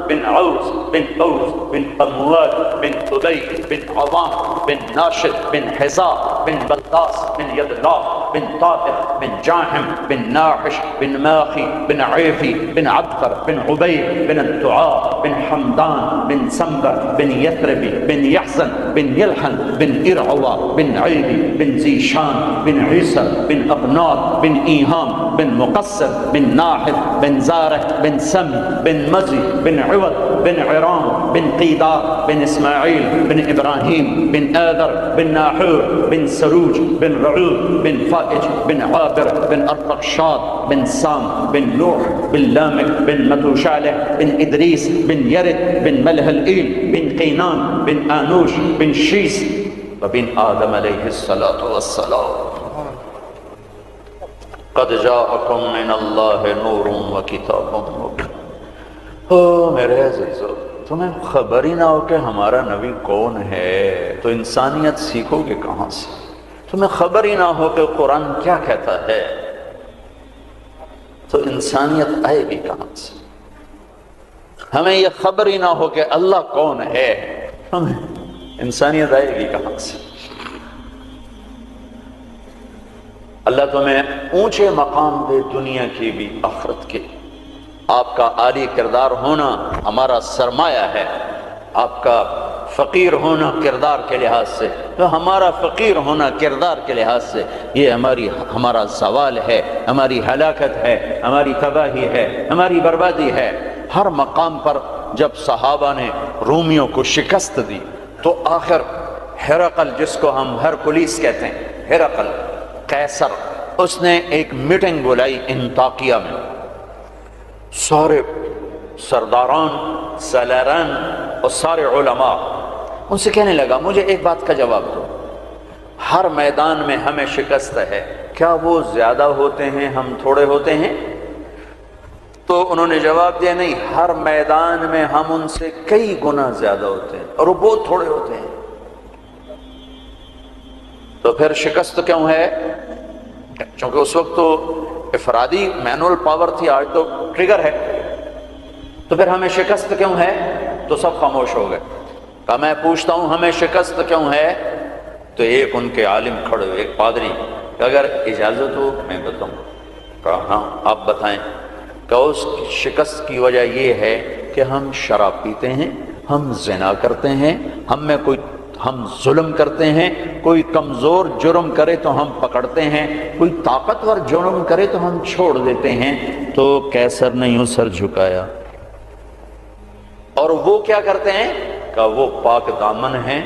بن عوس بن أوس بن قموال بن أبي بن عظام بن ناشد بن حزاء بن بلطاس بن يدلاف بن طائف بن جاحم بن ناحش بن ماخي بن عيفي بن عبقر بن عبيد بن الدعاء بن حمدان بن سنبر بن يثربي بن يحزن بن يلحن بن إرعوى بن عيدي بن زيشان بن عيسى بن أقناط بن إيهام بن مقصر بن ناحف بن زارع بن سم بن مزي بن عوض بن عرام بن قيدار بن إسماعيل بن إبراهيم بن آذر بن ناحور بن سروج بن رعوب بن فائج بن عابر بن أرفقشاد بن سام بن نوح بن لامك بن متوشالح بن إدريس بن يرد بن ملهلئيل بن قينان بن آنوش بن شيس وبن آدم عليه الصلاة والسلام قد جاءكم من الله نور وكتاب مبين۔ میرے عزیزو، تمہیں خبر ہی نہ ہو کہ ہمارا نبی کون ہے تو انسانیت سیکھو گے کہاں سے؟ تمہیں خبر ہی نہ ہو کہ قرآن کیا کہتا ہے تو انسانیت آئے گی کہاں سے؟ ہمیں یہ خبر ہی نہ ہو کہ اللہ کون ہے، ہمیں انسانیت آئے گی کہاں سے؟ اللہ تمہیں اونچے مقام دے، دنیا کی بھی آخرت کی۔ آپ کا عالی کردار ہونا ہمارا سرمایہ ہے، آپ کا فقیر ہونا کردار کے لحاظ سے، تو ہمارا فقیر ہونا کردار کے لحاظ سے یہ ہمارا زوال ہے، ہماری ہلاکت ہے، ہماری تباہی ہے، ہماری بربادی ہے۔ ہر مقام پر جب صحابہ نے رومیوں کو شکست دی تو آخر ہرقل، جس کو ہم ہرکلیس کہتے ہیں، ہرقل قیصر، اس نے ایک میٹنگ بلائی انطاکیہ میں، سارے سرداران، سالاران اور سارے علماء، ان سے کہنے لگا مجھے ایک بات کا جواب دو، ہر میدان میں ہمیں شکست ہے، کیا وہ زیادہ ہوتے ہیں ہم تھوڑے ہوتے ہیں؟ تو انہوں نے جواب دیا نہیں، ہر میدان میں ہم ان سے کئی گنا زیادہ ہوتے ہیں اور وہ بہت تھوڑے ہوتے ہیں۔ تو پھر شکست کیوں ہے؟ چونکہ اس وقت تو افرادی مینول پاور تھی، آج تو ٹریگر ہے۔ تو پھر ہمیں شکست کیوں ہے؟ تو سب خاموش ہو گئے۔ کہا میں پوچھتا ہوں ہمیں شکست کیوں ہے؟ تو ایک ان کے عالم کھڑے ہوئے، ایک پادری، کہ اگر اجازت ہو میں بتاؤں۔ کہا ہاں آپ بتائیں۔ کہ اس شکست کی وجہ یہ ہے کہ ہم شراب پیتے ہیں، ہم زنا کرتے ہیں، ہم ظلم کرتے ہیں، کوئی کمزور جرم کرے تو ہم پکڑتے ہیں، کوئی طاقتور جرم کرے تو ہم چھوڑ دیتے ہیں۔ تو قیصر نے یوں سر جھکایا۔ اور وہ کیا کرتے ہیں؟ کہ وہ پاک دامن ہیں،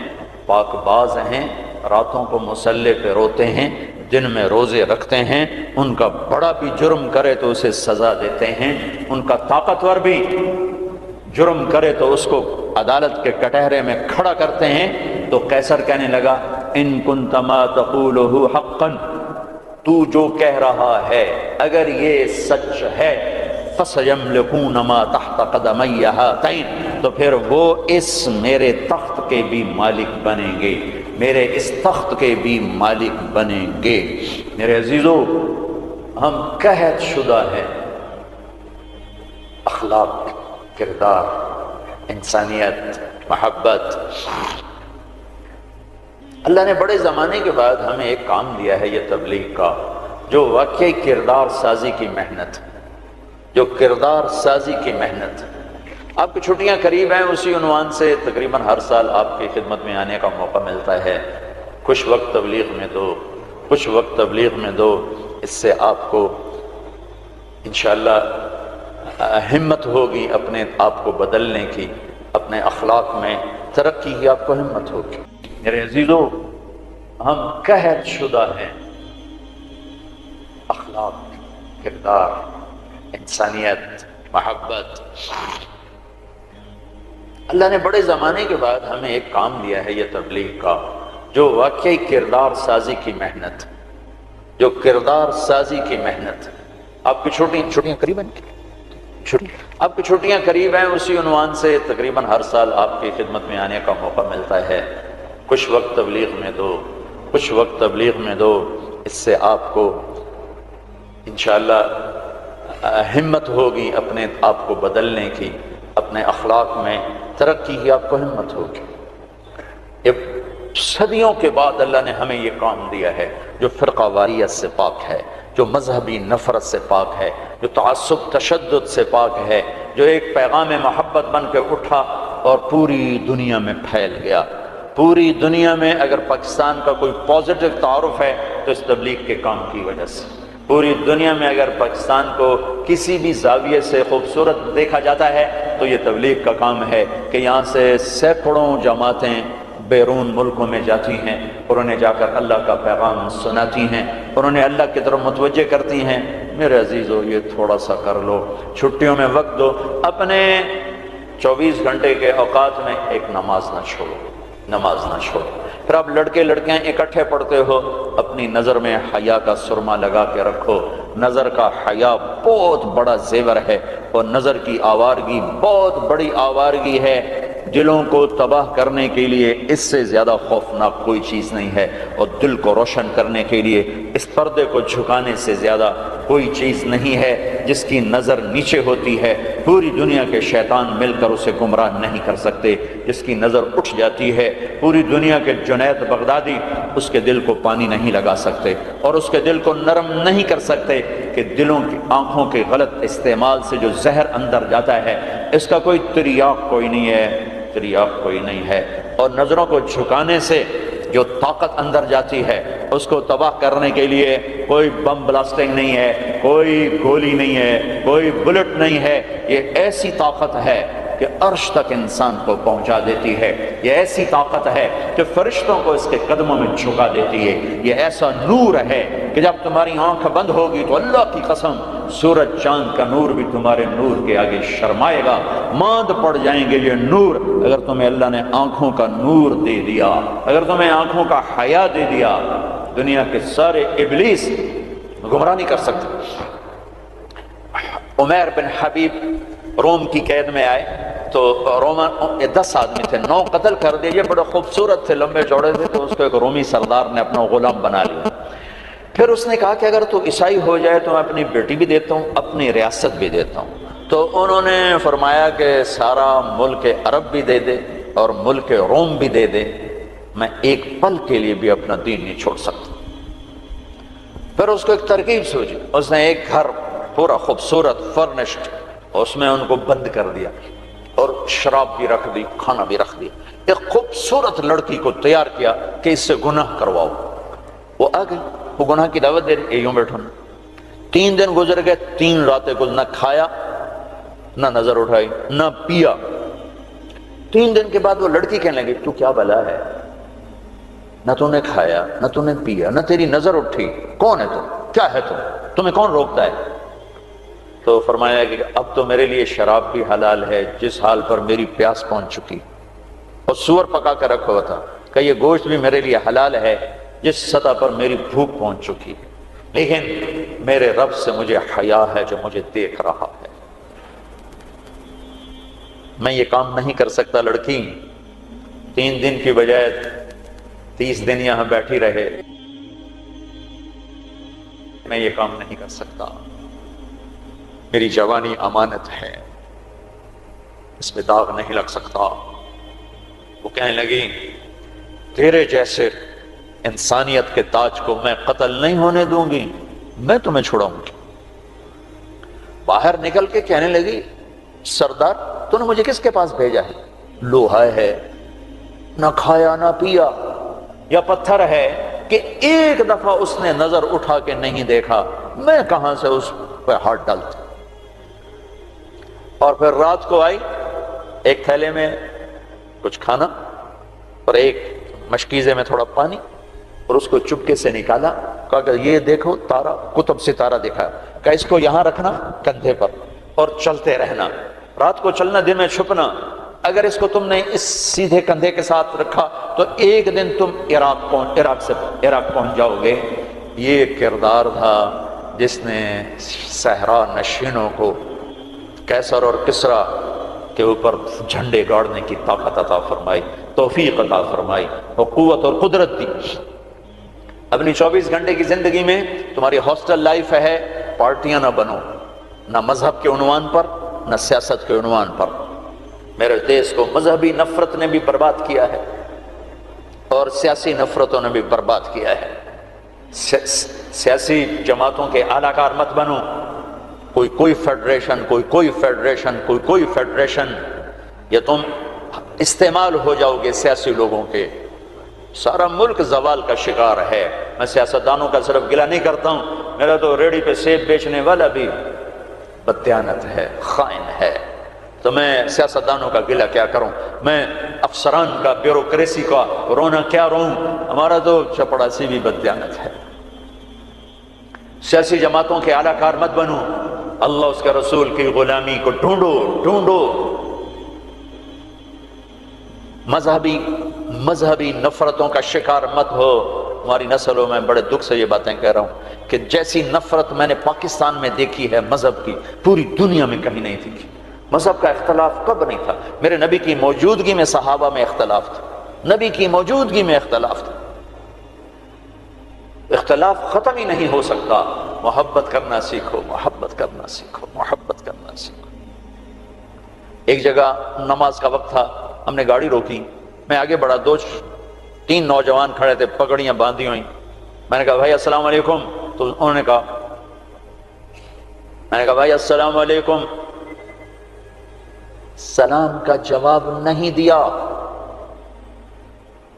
پاک باز ہیں، راتوں کو مصلے پہ روتے ہیں، دن میں روزے رکھتے ہیں، ان کا بڑا بھی جرم کرے تو اسے سزا دیتے ہیں، ان کا طاقتور بھی جرم کرے تو اس کو عدالت کے کٹہرے میں کھڑا کرتے ہیں۔ تو قیصر کہنے لگا ان کنت ما تقوله حقا، تو جو کہہ رہا ہے اگر یہ سچ ہے، فسيملكون ما تحت قدمي هاتين، تو پھر وہ اس میرے تخت کے بھی مالک بنیں گے، میرے اس تخت کے بھی مالک بنیں گے۔ میرے عزیزو، ہم قحط شدہ ہیں، اخلاق، کردار، انسانیت، محبت۔ اللہ نے بڑے زمانے کے بعد ہمیں ایک کام دیا ہے یہ تبلیغ کا، جو واقعی کردار سازی کی محنت، جو کردار سازی کی محنت۔ آپ کی چھٹیاں قریب ہیں، اسی عنوان سے تقریباً ہر سال آپ کی خدمت میں آنے کا موقع ملتا ہے۔ کچھ وقت تبلیغ میں دو، کچھ وقت تبلیغ میں دو، اس سے آپ کو انشاءاللہ ہمت ہوگی اپنے آپ کو بدلنے کی، اپنے اخلاق میں ترقی کی آپ کو ہمت ہوگی۔ میرے عزیزو، ہم قحط شدہ ہیں، اخلاق، کردار، انسانیت، محبت۔ اللہ نے بڑے زمانے کے بعد ہمیں ایک کام دیا ہے یہ تبلیغ کا، جو واقعی کردار سازی کی محنت، جو کردار سازی کی محنت۔ آپ کی چھٹیاں قریب ہیں، آپ کی چھٹیاں قریب ہیں، اسی عنوان سے تقریباً ہر سال آپ کی خدمت میں آنے کا موقع ملتا ہے۔ کچھ وقت تبلیغ میں دو، کچھ وقت تبلیغ میں دو، اس سے آپ کو انشاءاللہ ہمت ہوگی اپنے آپ کو بدلنے کی، اپنے اخلاق میں ترقی کی آپ کو ہمت ہوگی۔ یہ صدیوں کے بعد اللہ نے ہمیں یہ کام دیا ہے، جو فرقہ واریت سے پاک ہے، جو مذہبی نفرت سے پاک ہے، جو تعصب تشدد سے پاک ہے، جو ایک پیغام محبت بن کے اٹھا اور پوری دنیا میں پھیل گیا۔ پوری دنیا میں اگر پاکستان کا کوئی پازیٹو تعارف ہے تو اس تبلیغ کے کام کی وجہ سے۔ پوری دنیا میں اگر پاکستان کو کسی بھی زاویے سے خوبصورت دیکھا جاتا ہے تو یہ تبلیغ کا کام ہے کہ یہاں سے سینکڑوں جماعتیں بیرون ملکوں میں جاتی ہیں اور انہیں جا کر اللہ کا پیغام سناتی ہیں اور انہیں اللہ کی طرف متوجہ کرتی ہیں۔ میرے عزیزو، یہ تھوڑا سا کر لو، چھٹیوں میں وقت دو، اپنے 24 گھنٹے کے اوقات میں ایک نماز نہ چھوڑو، نماز نہ چھوڑو۔ پھر آپ لڑکے لڑکیاں اکٹھے پڑھتے ہو، اپنی نظر میں حیا کا سرما لگا کے رکھو۔ نظر کا حیا بہت بڑا زیور ہے اور نظر کی آوارگی بہت بڑی آوارگی ہے۔ دلوں کو تباہ کرنے کے لیے اس سے زیادہ خوفناک کوئی چیز نہیں ہے، اور دل کو روشن کرنے کے لیے اس پردے کو جھکانے سے زیادہ کوئی چیز نہیں ہے۔ جس کی نظر نیچے ہوتی ہے پوری دنیا کے شیطان مل کر اسے گمراہ نہیں کر سکتے، جس کی نظر اٹھ جاتی ہے پوری دنیا کے جنید بغدادی اس کے دل کو پانی نہیں لگا سکتے اور اس کے دل کو نرم نہیں کر سکتے کہ دلوں کی آنکھوں کے غلط استعمال سے جو زہر اندر جاتا ہے اس کا کوئی تریاق کوئی نہیں ہے، تریاق کوئی نہیں ہے۔ اور نظروں کو جھکانے سے جو طاقت اندر جاتی ہے اس کو تباہ کرنے کے لیے کوئی بم بلاسٹنگ نہیں ہے، کوئی گولی نہیں ہے، کوئی بلٹ نہیں ہے۔ یہ ایسی طاقت ہے کہ عرش تک انسان کو پہنچا دیتی ہے، یہ ایسی طاقت ہے کہ فرشتوں کو اس کے قدموں میں جھکا دیتی ہے۔ یہ ایسا نور ہے کہ جب تمہاری آنکھ بند ہوگی تو اللہ کی قسم سورج چاند کا نور بھی تمہارے نور کے آگے شرمائے گا، ماند پڑ جائیں گے یہ نور۔ اگر تمہیں اللہ نے آنکھوں کا نور دے دیا، اگر تمہیں آنکھوں کا حیا دے دیا، دنیا کے سارے ابلیس گمراہ نہیں کر سکتے۔ عمیر بن حبیب روم کی قید میں آئے تو رومن 10 آدمی تھے، 9 قتل کر دیے، یہ بڑے خوبصورت تھے، لمبے چوڑے تھے، تو اس کو ایک رومی سردار نے اپنا غلام بنا لیا۔ پھر اس نے کہا کہ اگر تو عیسائی ہو جائے تو میں اپنی بیٹی بھی دیتا ہوں، اپنی ریاست بھی دیتا ہوں۔ تو انہوں نے فرمایا کہ سارا ملک عرب بھی دے دے اور ملک روم بھی دے دے، میں ایک پل کے لیے بھی اپنا دین نہیں چھوڑ سکتا۔ پھر اس کو ایک ترکیب سوچی، اس نے ایک گھر پورا خوبصورت فرنشڈ، اس میں ان کو بند کر دیا اور شراب بھی رکھ دی، کھانا بھی رکھ دیا، ایک خوبصورت لڑکی کو تیار کیا کہ اس سے گناہ کرواؤ۔ وہ آ گئی، وہ گناہ کی دعوت دے رہی، یوں بیٹھو۔ 3 دن گزر گئے، 3 راتیں کچھ نہ کھایا نہ نظر اٹھائی نہ پیا۔ 3 دن کے بعد وہ لڑکی کہنے لگی تو کیا بلا ہے، نہ تو نے کھایا نہ تو نے پیا نہ تیری نظر اٹھی، کون ہے تم، کیا ہے تم، تمہیں کون روکتا ہے؟ تو فرمایا کہ اب تو میرے لیے شراب بھی حلال ہے جس حال پر میری پیاس پہنچ چکی، اور سور پکا کر رکھا ہوا تھا کہ یہ گوشت بھی میرے لیے حلال ہے جس سطح پر میری بھوک پہنچ چکی، لیکن میرے رب سے مجھے حیا ہے جو مجھے دیکھ رہا ہے، میں یہ کام نہیں کر سکتا۔ لڑکی 3 دن کی بجائے 30 دن یہاں بیٹھی رہے، میں یہ کام نہیں کر سکتا، میری جوانی امانت ہے، اس میں داغ نہیں لگ سکتا۔ وہ کہنے لگی تیرے جیسے انسانیت کے تاج کو میں قتل نہیں ہونے دوں گی، میں تمہیں چھڑاؤں گی۔ باہر نکل کے کہنے لگی سردار تو نے مجھے کس کے پاس بھیجا ہے؟ لوہا ہے، نہ کھایا نہ پیا، یا پتھر ہے کہ ایک دفعہ اس نے نظر اٹھا کے نہیں دیکھا، میں کہاں سے اس پہ ہاتھ ڈالتا۔ اور پھر رات کو آئی، ایک تھیلے میں کچھ کھانا اور ایک مشکیزے میں تھوڑا پانی، اور اس کو چپکے سے نکالا، کہا کہ یہ دیکھو تارا، قطب ستارہ دکھایا، کہ اس کو یہاں رکھنا کندھے پر اور چلتے رہنا، رات کو چلنا دن میں چھپنا، اگر اس کو تم نے اس سیدھے کندھے کے ساتھ رکھا تو ایک دن تم عراق پہنچ جاؤ گے۔ یہ کردار تھا جس نے صحرا نشینوں کو کیسر اور کسرا کے اوپر جھنڈے گاڑنے کی طاقت عطا فرمائی، توفیق عطا فرمائی اور قوت اور قدرت دی۔ اپنی 24 گھنٹے کی زندگی میں تمہاری ہاسٹل لائف ہے، پارٹیاں نہ بنو، نہ مذہب کے عنوان پر نہ سیاست کے عنوان پر۔ میرے دیش کو مذہبی نفرت نے بھی برباد کیا ہے اور سیاسی نفرتوں نے بھی برباد کیا ہے۔ سیاسی جماعتوں کے اعلی کار مت بنو، کوئی فیڈریشن، کوئی فیڈریشن، یا تم استعمال ہو جاؤ گے سیاسی لوگوں کے۔ سارا ملک زوال کا شکار ہے۔ میں سیاستدانوں کا صرف گلہ نہیں کرتا ہوں، میرا تو ریڑھی پہ سیب بیچنے والا بھی بددیانت ہے، خائن ہے، تو میں سیاستدانوں کا گلہ کیا کروں، میں افسران کا، بیوروکریسی کا رونا کیا روں، ہمارا تو چپڑاسی بھی بددیانت ہے۔ سیاسی جماعتوں کے اعلی کار مت بنو، اللہ اس کے رسول کی غلامی کو ڈھونڈو۔ مذہبی نفرتوں کا شکار مت ہو۔ ہماری نسلوں میں بڑے دکھ سے یہ باتیں کہہ رہا ہوں کہ جیسی نفرت میں نے پاکستان میں دیکھی ہے مذہب کی، پوری دنیا میں کہیں نہیں دیکھی۔ مذہب کا اختلاف کب نہیں تھا؟ میرے نبی کی موجودگی میں صحابہ میں اختلاف تھا، نبی کی موجودگی میں اختلاف تھا۔ اختلاف ختم ہی نہیں ہو سکتا۔ محبت کرنا سیکھو، محبت کرنا سیکھو، محبت کرنا سیکھو۔ ایک جگہ نماز کا وقت تھا، ہم نے گاڑی روکی، میں آگے بڑھا، 2-3 نوجوان کھڑے تھے، پگڑیاں باندھی ہوئی۔ میں نے کہا بھائی السلام علیکم، تو انہوں نے کہا، میں نے کہا بھائی السلام علیکم، سلام کا جواب نہیں دیا۔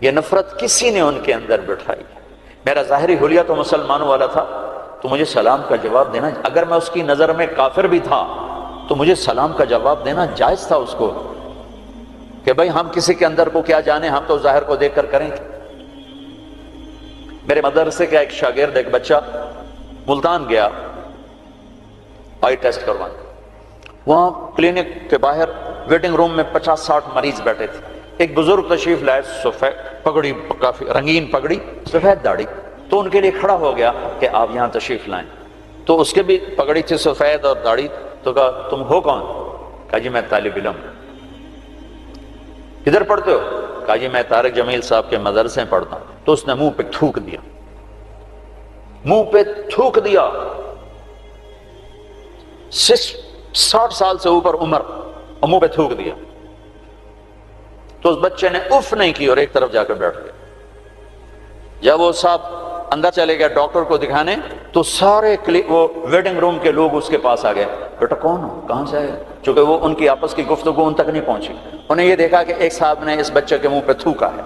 یہ نفرت کسی نے ان کے اندر بٹھائی۔ میرا ظاہری حلیہ تو مسلمانوں والا تھا، تو مجھے سلام کا جواب دینا، اگر میں اس کی نظر میں کافر بھی تھا تو مجھے سلام کا جواب دینا جائز تھا اس کو، کہ بھئی ہم کسی کے اندر کو کیا جانے، ہم تو ظاہر کو دیکھ کر کریں گے۔ میرے مدرسے کا ایک شاگرد، ایک بچہ ملتان گیا آئی ٹیسٹ کروانے، وہاں کلینک کے باہر ویٹنگ روم میں 50-60 مریض بیٹھے تھے۔ ایک بزرگ تشریف لائے، سفید پگڑی، کافی رنگین پگڑی، سفید داڑھی، تو ان کے لیے کھڑا ہو گیا کہ آپ یہاں تشریف لائیں۔ تو اس کے بھی پگڑی تھی سفید اور داڑھی، تو کہا تم ہو کون؟ کہا جی میں طالب علم۔ کدھر پڑھتے ہو؟ کہا جی میں طارق جمیل صاحب کے مدرسے میں پڑھتا ہوں۔ تو اس نے منہ پہ تھوک دیا، منہ پہ تھوک دیا۔ 60 سال سے اوپر عمر، اور منہ پہ تھوک دیا۔ تو اس بچے نے اف نہیں کی اور ایک طرف جا کر بیٹھ گیا۔ جب وہ صاحب اندر چلے گیا ڈاکٹر کو دکھانے، تو سارے وہ ویٹنگ روم کے لوگ اس کے پاس آ گئے، بیٹا کون ہو، کہاں سے آئے؟ چونکہ وہ ان کی آپس کی گفتگو ان تک نہیں پہنچی، انہیں یہ دیکھا کہ ایک صاحب نے اس بچے کے منہ پہ تھوکا ہے۔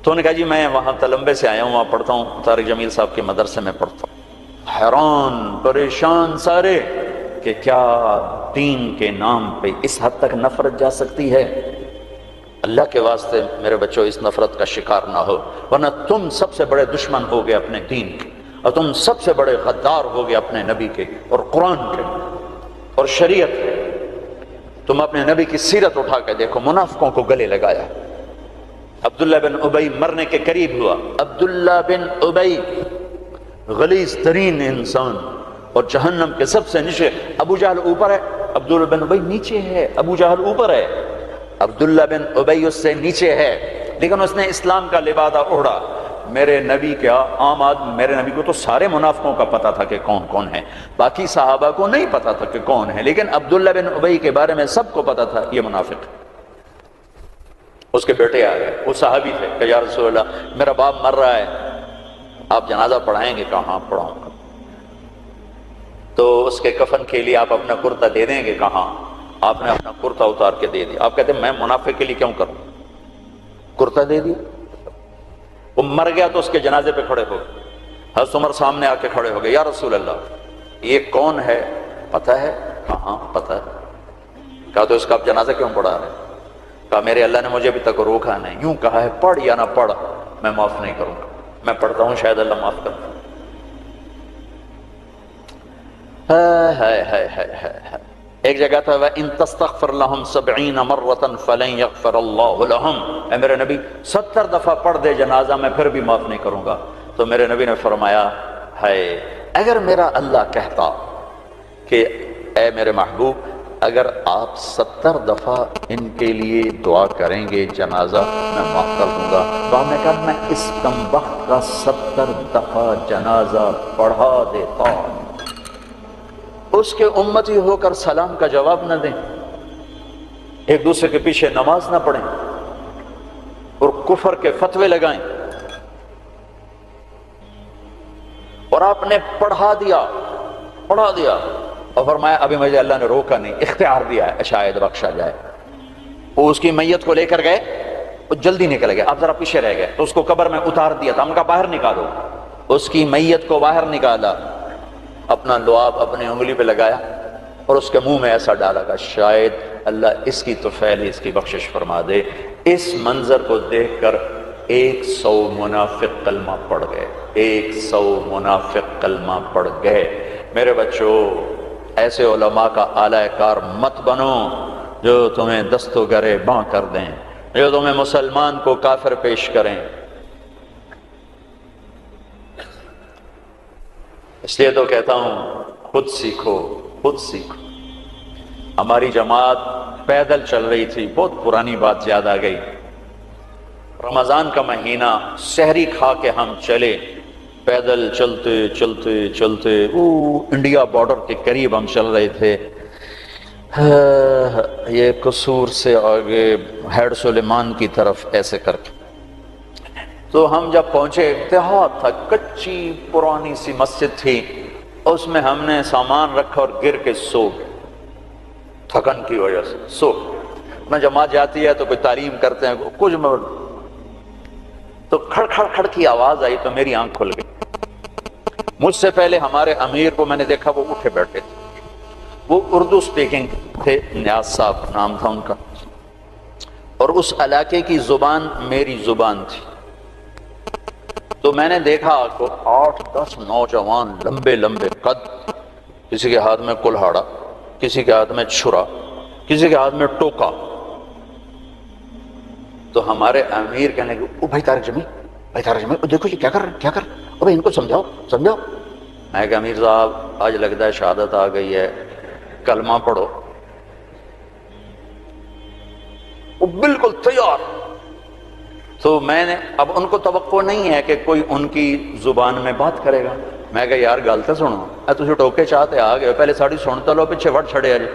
تو انہوں نے کہا جی میں وہاں تلمبے سے آیا ہوں، وہاں پڑھتا ہوں، طارق جمیل صاحب کے مدرسے میں پڑھتا ہوں۔ حیران پریشان سارے کہ کیا دین کے نام پہ اس حد تک نفرت جا سکتی ہے؟ اللہ کے واسطے میرے بچوں اس نفرت کا شکار نہ ہو، ورنہ تم سب سے بڑے دشمن ہو گئے اپنے دین کے، اور تم سب سے بڑے غدار ہو گئے اپنے نبی کے اور قرآن کے اور شریعت کے۔ تم اپنے نبی کی سیرت اٹھا کے دیکھو، منافقوں کو گلے لگایا۔ عبداللہ بن ابی مرنے کے قریب ہوا۔ عبداللہ بن ابی غلیظ ترین انسان اور جہنم کے سب سے نیچے۔ ابو جہل اوپر ہے، عبداللہ بن ابی نیچے ہے۔ ابو جہل اوپر ہے، عبداللہ بن ابی اس سے نیچے ہے، لیکن اس نے اسلام کا لبادہ اوڑھا۔ میرے نبی کیا عام آدمی، میرے نبی کو تو سارے منافقوں کا پتا تھا کہ کون کون ہے، باقی صحابہ کو نہیں پتا تھا کہ کون ہے، لیکن عبداللہ بن ابی کے بارے میں سب کو پتا تھا یہ منافق۔ اس کے بیٹے آ گئے، وہ صحابی تھے، کہ یا رسول اللہ میرا باپ مر رہا ہے، آپ جنازہ پڑھائیں گے؟ کہا ہاں پڑھاؤں گا۔ تو اس کے کفن کے لیے آپ اپنا کرتا دے دیں گے؟ کہا آپ نے اپنا کرتا اتار کے دے دیا۔ آپ کہتے ہیں میں منافق کے لیے کیوں کروں، کرتا دے دیا۔ وہ مر گیا تو اس کے جنازے پہ کھڑے ہو گئے، حضرت عمر سامنے آ کے کھڑے ہو گئے، یا رسول اللہ یہ کون ہے، پتہ ہے؟ کہا ہاں پتہ ہے۔ کہا تو اس کا آپ جنازہ کیوں پڑھا رہے؟ کہا میرے اللہ نے مجھے ابھی تک روکا نہیں، یوں کہا ہے پڑھ یا نہ پڑھ میں معاف نہیں کروں گا، میں پڑھتا ہوں شاید اللہ معاف کرتا۔ ایک جگہ تھا وَإِن تَسْتَغْفِرْ لَهُمْ 70 مَرَّةً فَلَن يَغْفِرَ اللَّهُ لَهُمْ، اے میرے نبی 70 دفعہ پڑھ دے جنازہ میں پھر بھی معاف نہیں کروں گا۔ تو میرے نبی نے فرمایا ہے اگر میرا اللہ کہتا کہ اے میرے محبوب اگر آپ 70 دفعہ ان کے لیے دعا کریں گے جنازہ میں معاف کر دوں گا، تو آپ نے کہا میں اس کم وقت کا 70 دفعہ جنازہ پڑھا دیتا، اس کے امتی ہو کر سلام کا جواب نہ دیں، ایک دوسرے کے پیچھے نماز نہ پڑھیں اور کفر کے فتوے لگائیں، اور آپ نے پڑھا دیا اور فرمایا ابھی مجھے اللہ نے روکا نہیں، اختیار دیا ہے شاید بخشا جائے۔ وہ اس کی میت کو لے کر گئے، وہ جلدی نکل گئے، آپ ذرا پیچھے رہ گئے تو اس کو قبر میں اتار دیا تھا، ہم کہا باہر نکالو، اس کی میت کو باہر نکالا، اپنا لعاب اپنی انگلی پہ لگایا اور اس کے منہ میں ایسا ڈالا کہ شاید اللہ اس کی تو پھیلی اس کی بخشش فرما دے۔ اس منظر کو دیکھ کر 100 منافق کلمہ پڑھ گئے، 100 منافق کلمہ پڑھ گئے۔ میرے بچوں، ایسے علماء کا اعلی کار مت بنو جو تمہیں دست و گرے باں کر دیں، جو تمہیں مسلمان کو کافر پیش کریں۔ اس لیے تو کہتا ہوں خود سیکھو، خود سیکھو۔ ہماری جماعت پیدل چل رہی تھی، بہت پرانی بات یاد آ گئی، رمضان کا مہینہ، سحری کھا کے ہم چلے، پیدل چلتے چلتے چلتے انڈیا بارڈر کے قریب ہم چل رہے تھے، یہ قصور سے آگے ہیڈ سلیمان کی طرف ایسے کر کے، تو ہم جب پہنچے دیہات تھا، کچی پرانی سی مسجد تھی، اس میں ہم نے سامان رکھا اور گر کے سو گئے، تھکن کی وجہ سے سو۔ میں جماعت جاتی ہے تو کوئی تعلیم کرتے ہیں کچھ، تو کھڑ کھڑ کھڑ کی آواز آئی تو میری آنکھ کھل گئی۔ مجھ سے پہلے ہمارے امیر کو میں نے دیکھا، وہ اٹھے بیٹھے تھے، وہ اردو سپیکنگ تھے، نیاز صاحب نام تھا ان کا، اور اس علاقے کی زبان میری زبان تھی۔ تو میں نے دیکھا کہ 8-10 نوجوان لمبے لمبے قد، کسی کے ہاتھ میں کلہاڑا، کسی کے ہاتھ میں چھرا، کسی کے ہاتھ میں ٹوکا۔ تو ہمارے امیر کہنے لگے او بھائی طارق جمیل، دیکھو یہ کیا کر رہے ہیں، ابھی ان کو سمجھاؤ۔ میں کہ امیر صاحب آج لگتا ہے شہادت آ گئی ہے، کلمہ پڑھو۔ وہ بالکل تیار۔ تو میں نے، اب ان کو توقع نہیں ہے کہ کوئی ان کی زبان میں بات کرے گا، میں کہا یار گل تو سنو، تسی ٹوکے چاہتے آ گئے، پہلے ساڑی سنتا لو، پیچھے وٹ چھڑے آجے،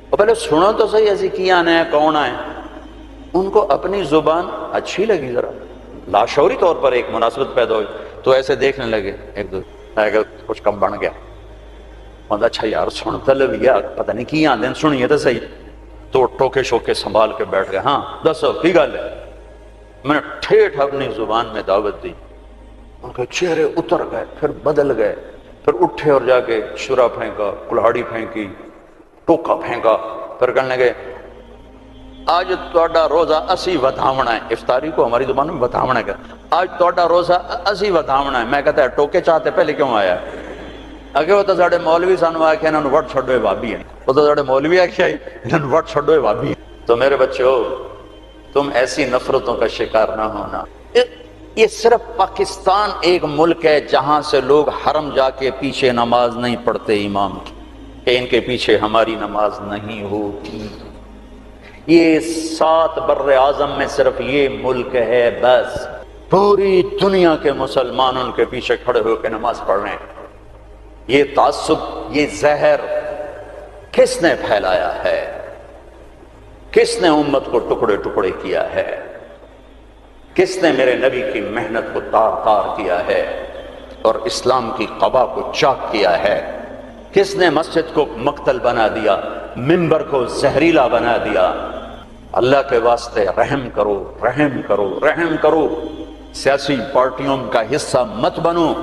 اور پہلے سنو تو صحیح ایسی کی آنا ہے، کون آئے۔ ان کو اپنی زبان اچھی لگی، ذرا لاشعوری طور پر ایک مناسبت پیدا ہوئی، تو ایسے دیکھنے لگے ایک دوسرے، میں کہا کچھ کم بن گیا، اور اچھا یار سنتا لو یا پتہ نہیں کی آندے، سنیے تو صحیح۔ تو ٹوکے شوکے سنبھال کے بیٹھ گئے، ہاں دسو کی گل ہے۔ میں نے ٹھیٹھ اپنی زبان میں دعوت دی، ان کے چہرے اتر گئے، پھر بدل گئے، پھر اٹھے اور جا کے شرا پھینکا، کلہاڑی پھینکی، ٹوکا پھینکا، پھر کہنے لگے آج تہاڈا روزہ اسی ودھاونا ہے، افطاری کو ہماری زبان میں ودھاونا ہے، آج تہاڈا روزہ اسی ودھاونا ہے۔ میں کہتا ہے ٹوکے چاہتے پہلے کیوں آیا؟ اگے وہ تو ساڈے مولوی سانو آ کے انہوں نے وٹ چھڈوے بابی ہیں، وہ تو ساڈے مولوی آ کے انہوں نے وٹ چھڈوے بابی ہیں۔ تو میرے بچوں، تم ایسی نفرتوں کا شکار نہ ہونا۔ یہ صرف پاکستان ایک ملک ہے جہاں سے لوگ حرم جا کے پیچھے نماز نہیں پڑھتے امام کی، کہ ان کے پیچھے ہماری نماز نہیں ہوتی۔ یہ 7 بر اعظم میں صرف یہ ملک ہے، بس پوری دنیا کے مسلمان ان کے پیچھے کھڑے ہو کے نماز پڑھ رہے ہیں۔ یہ تعصب، یہ زہر کس نے پھیلایا ہے؟ کس نے امت کو ٹکڑے ٹکڑے کیا ہے؟ کس نے میرے نبی کی محنت کو تار تار کیا ہے اور اسلام کی قبا کو چاک کیا ہے؟ کس نے مسجد کو مقتل بنا دیا، منبر کو زہریلا بنا دیا؟ اللہ کے واسطے رحم کرو، رحم کرو، رحم کرو۔ سیاسی پارٹیوں کا حصہ مت بنو،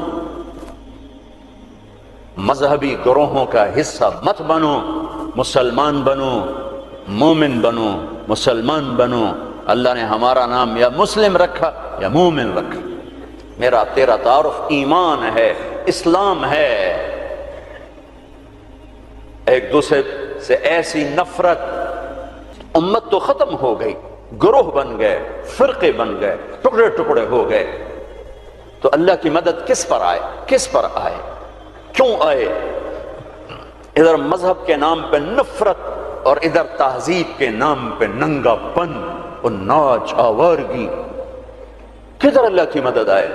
مذہبی گروہوں کا حصہ مت بنو، مسلمان بنو، مومن بنو، مسلمان بنو۔ اللہ نے ہمارا نام یا مسلم رکھا یا مومن رکھا۔ میرا تیرا تعارف ایمان ہے، اسلام ہے۔ ایک دوسرے سے ایسی نفرت، امت تو ختم ہو گئی، گروہ بن گئے، فرقے بن گئے، ٹکڑے ٹکڑے ہو گئے، تو اللہ کی مدد کس پر آئے؟ کس پر آئے؟ کیوں آئے؟ ادھر مذہب کے نام پہ نفرت اور ادھر تہذیب کے نام پہ ننگا پن اور ناچ آوارگی، کدھر اللہ کی مدد آئے؟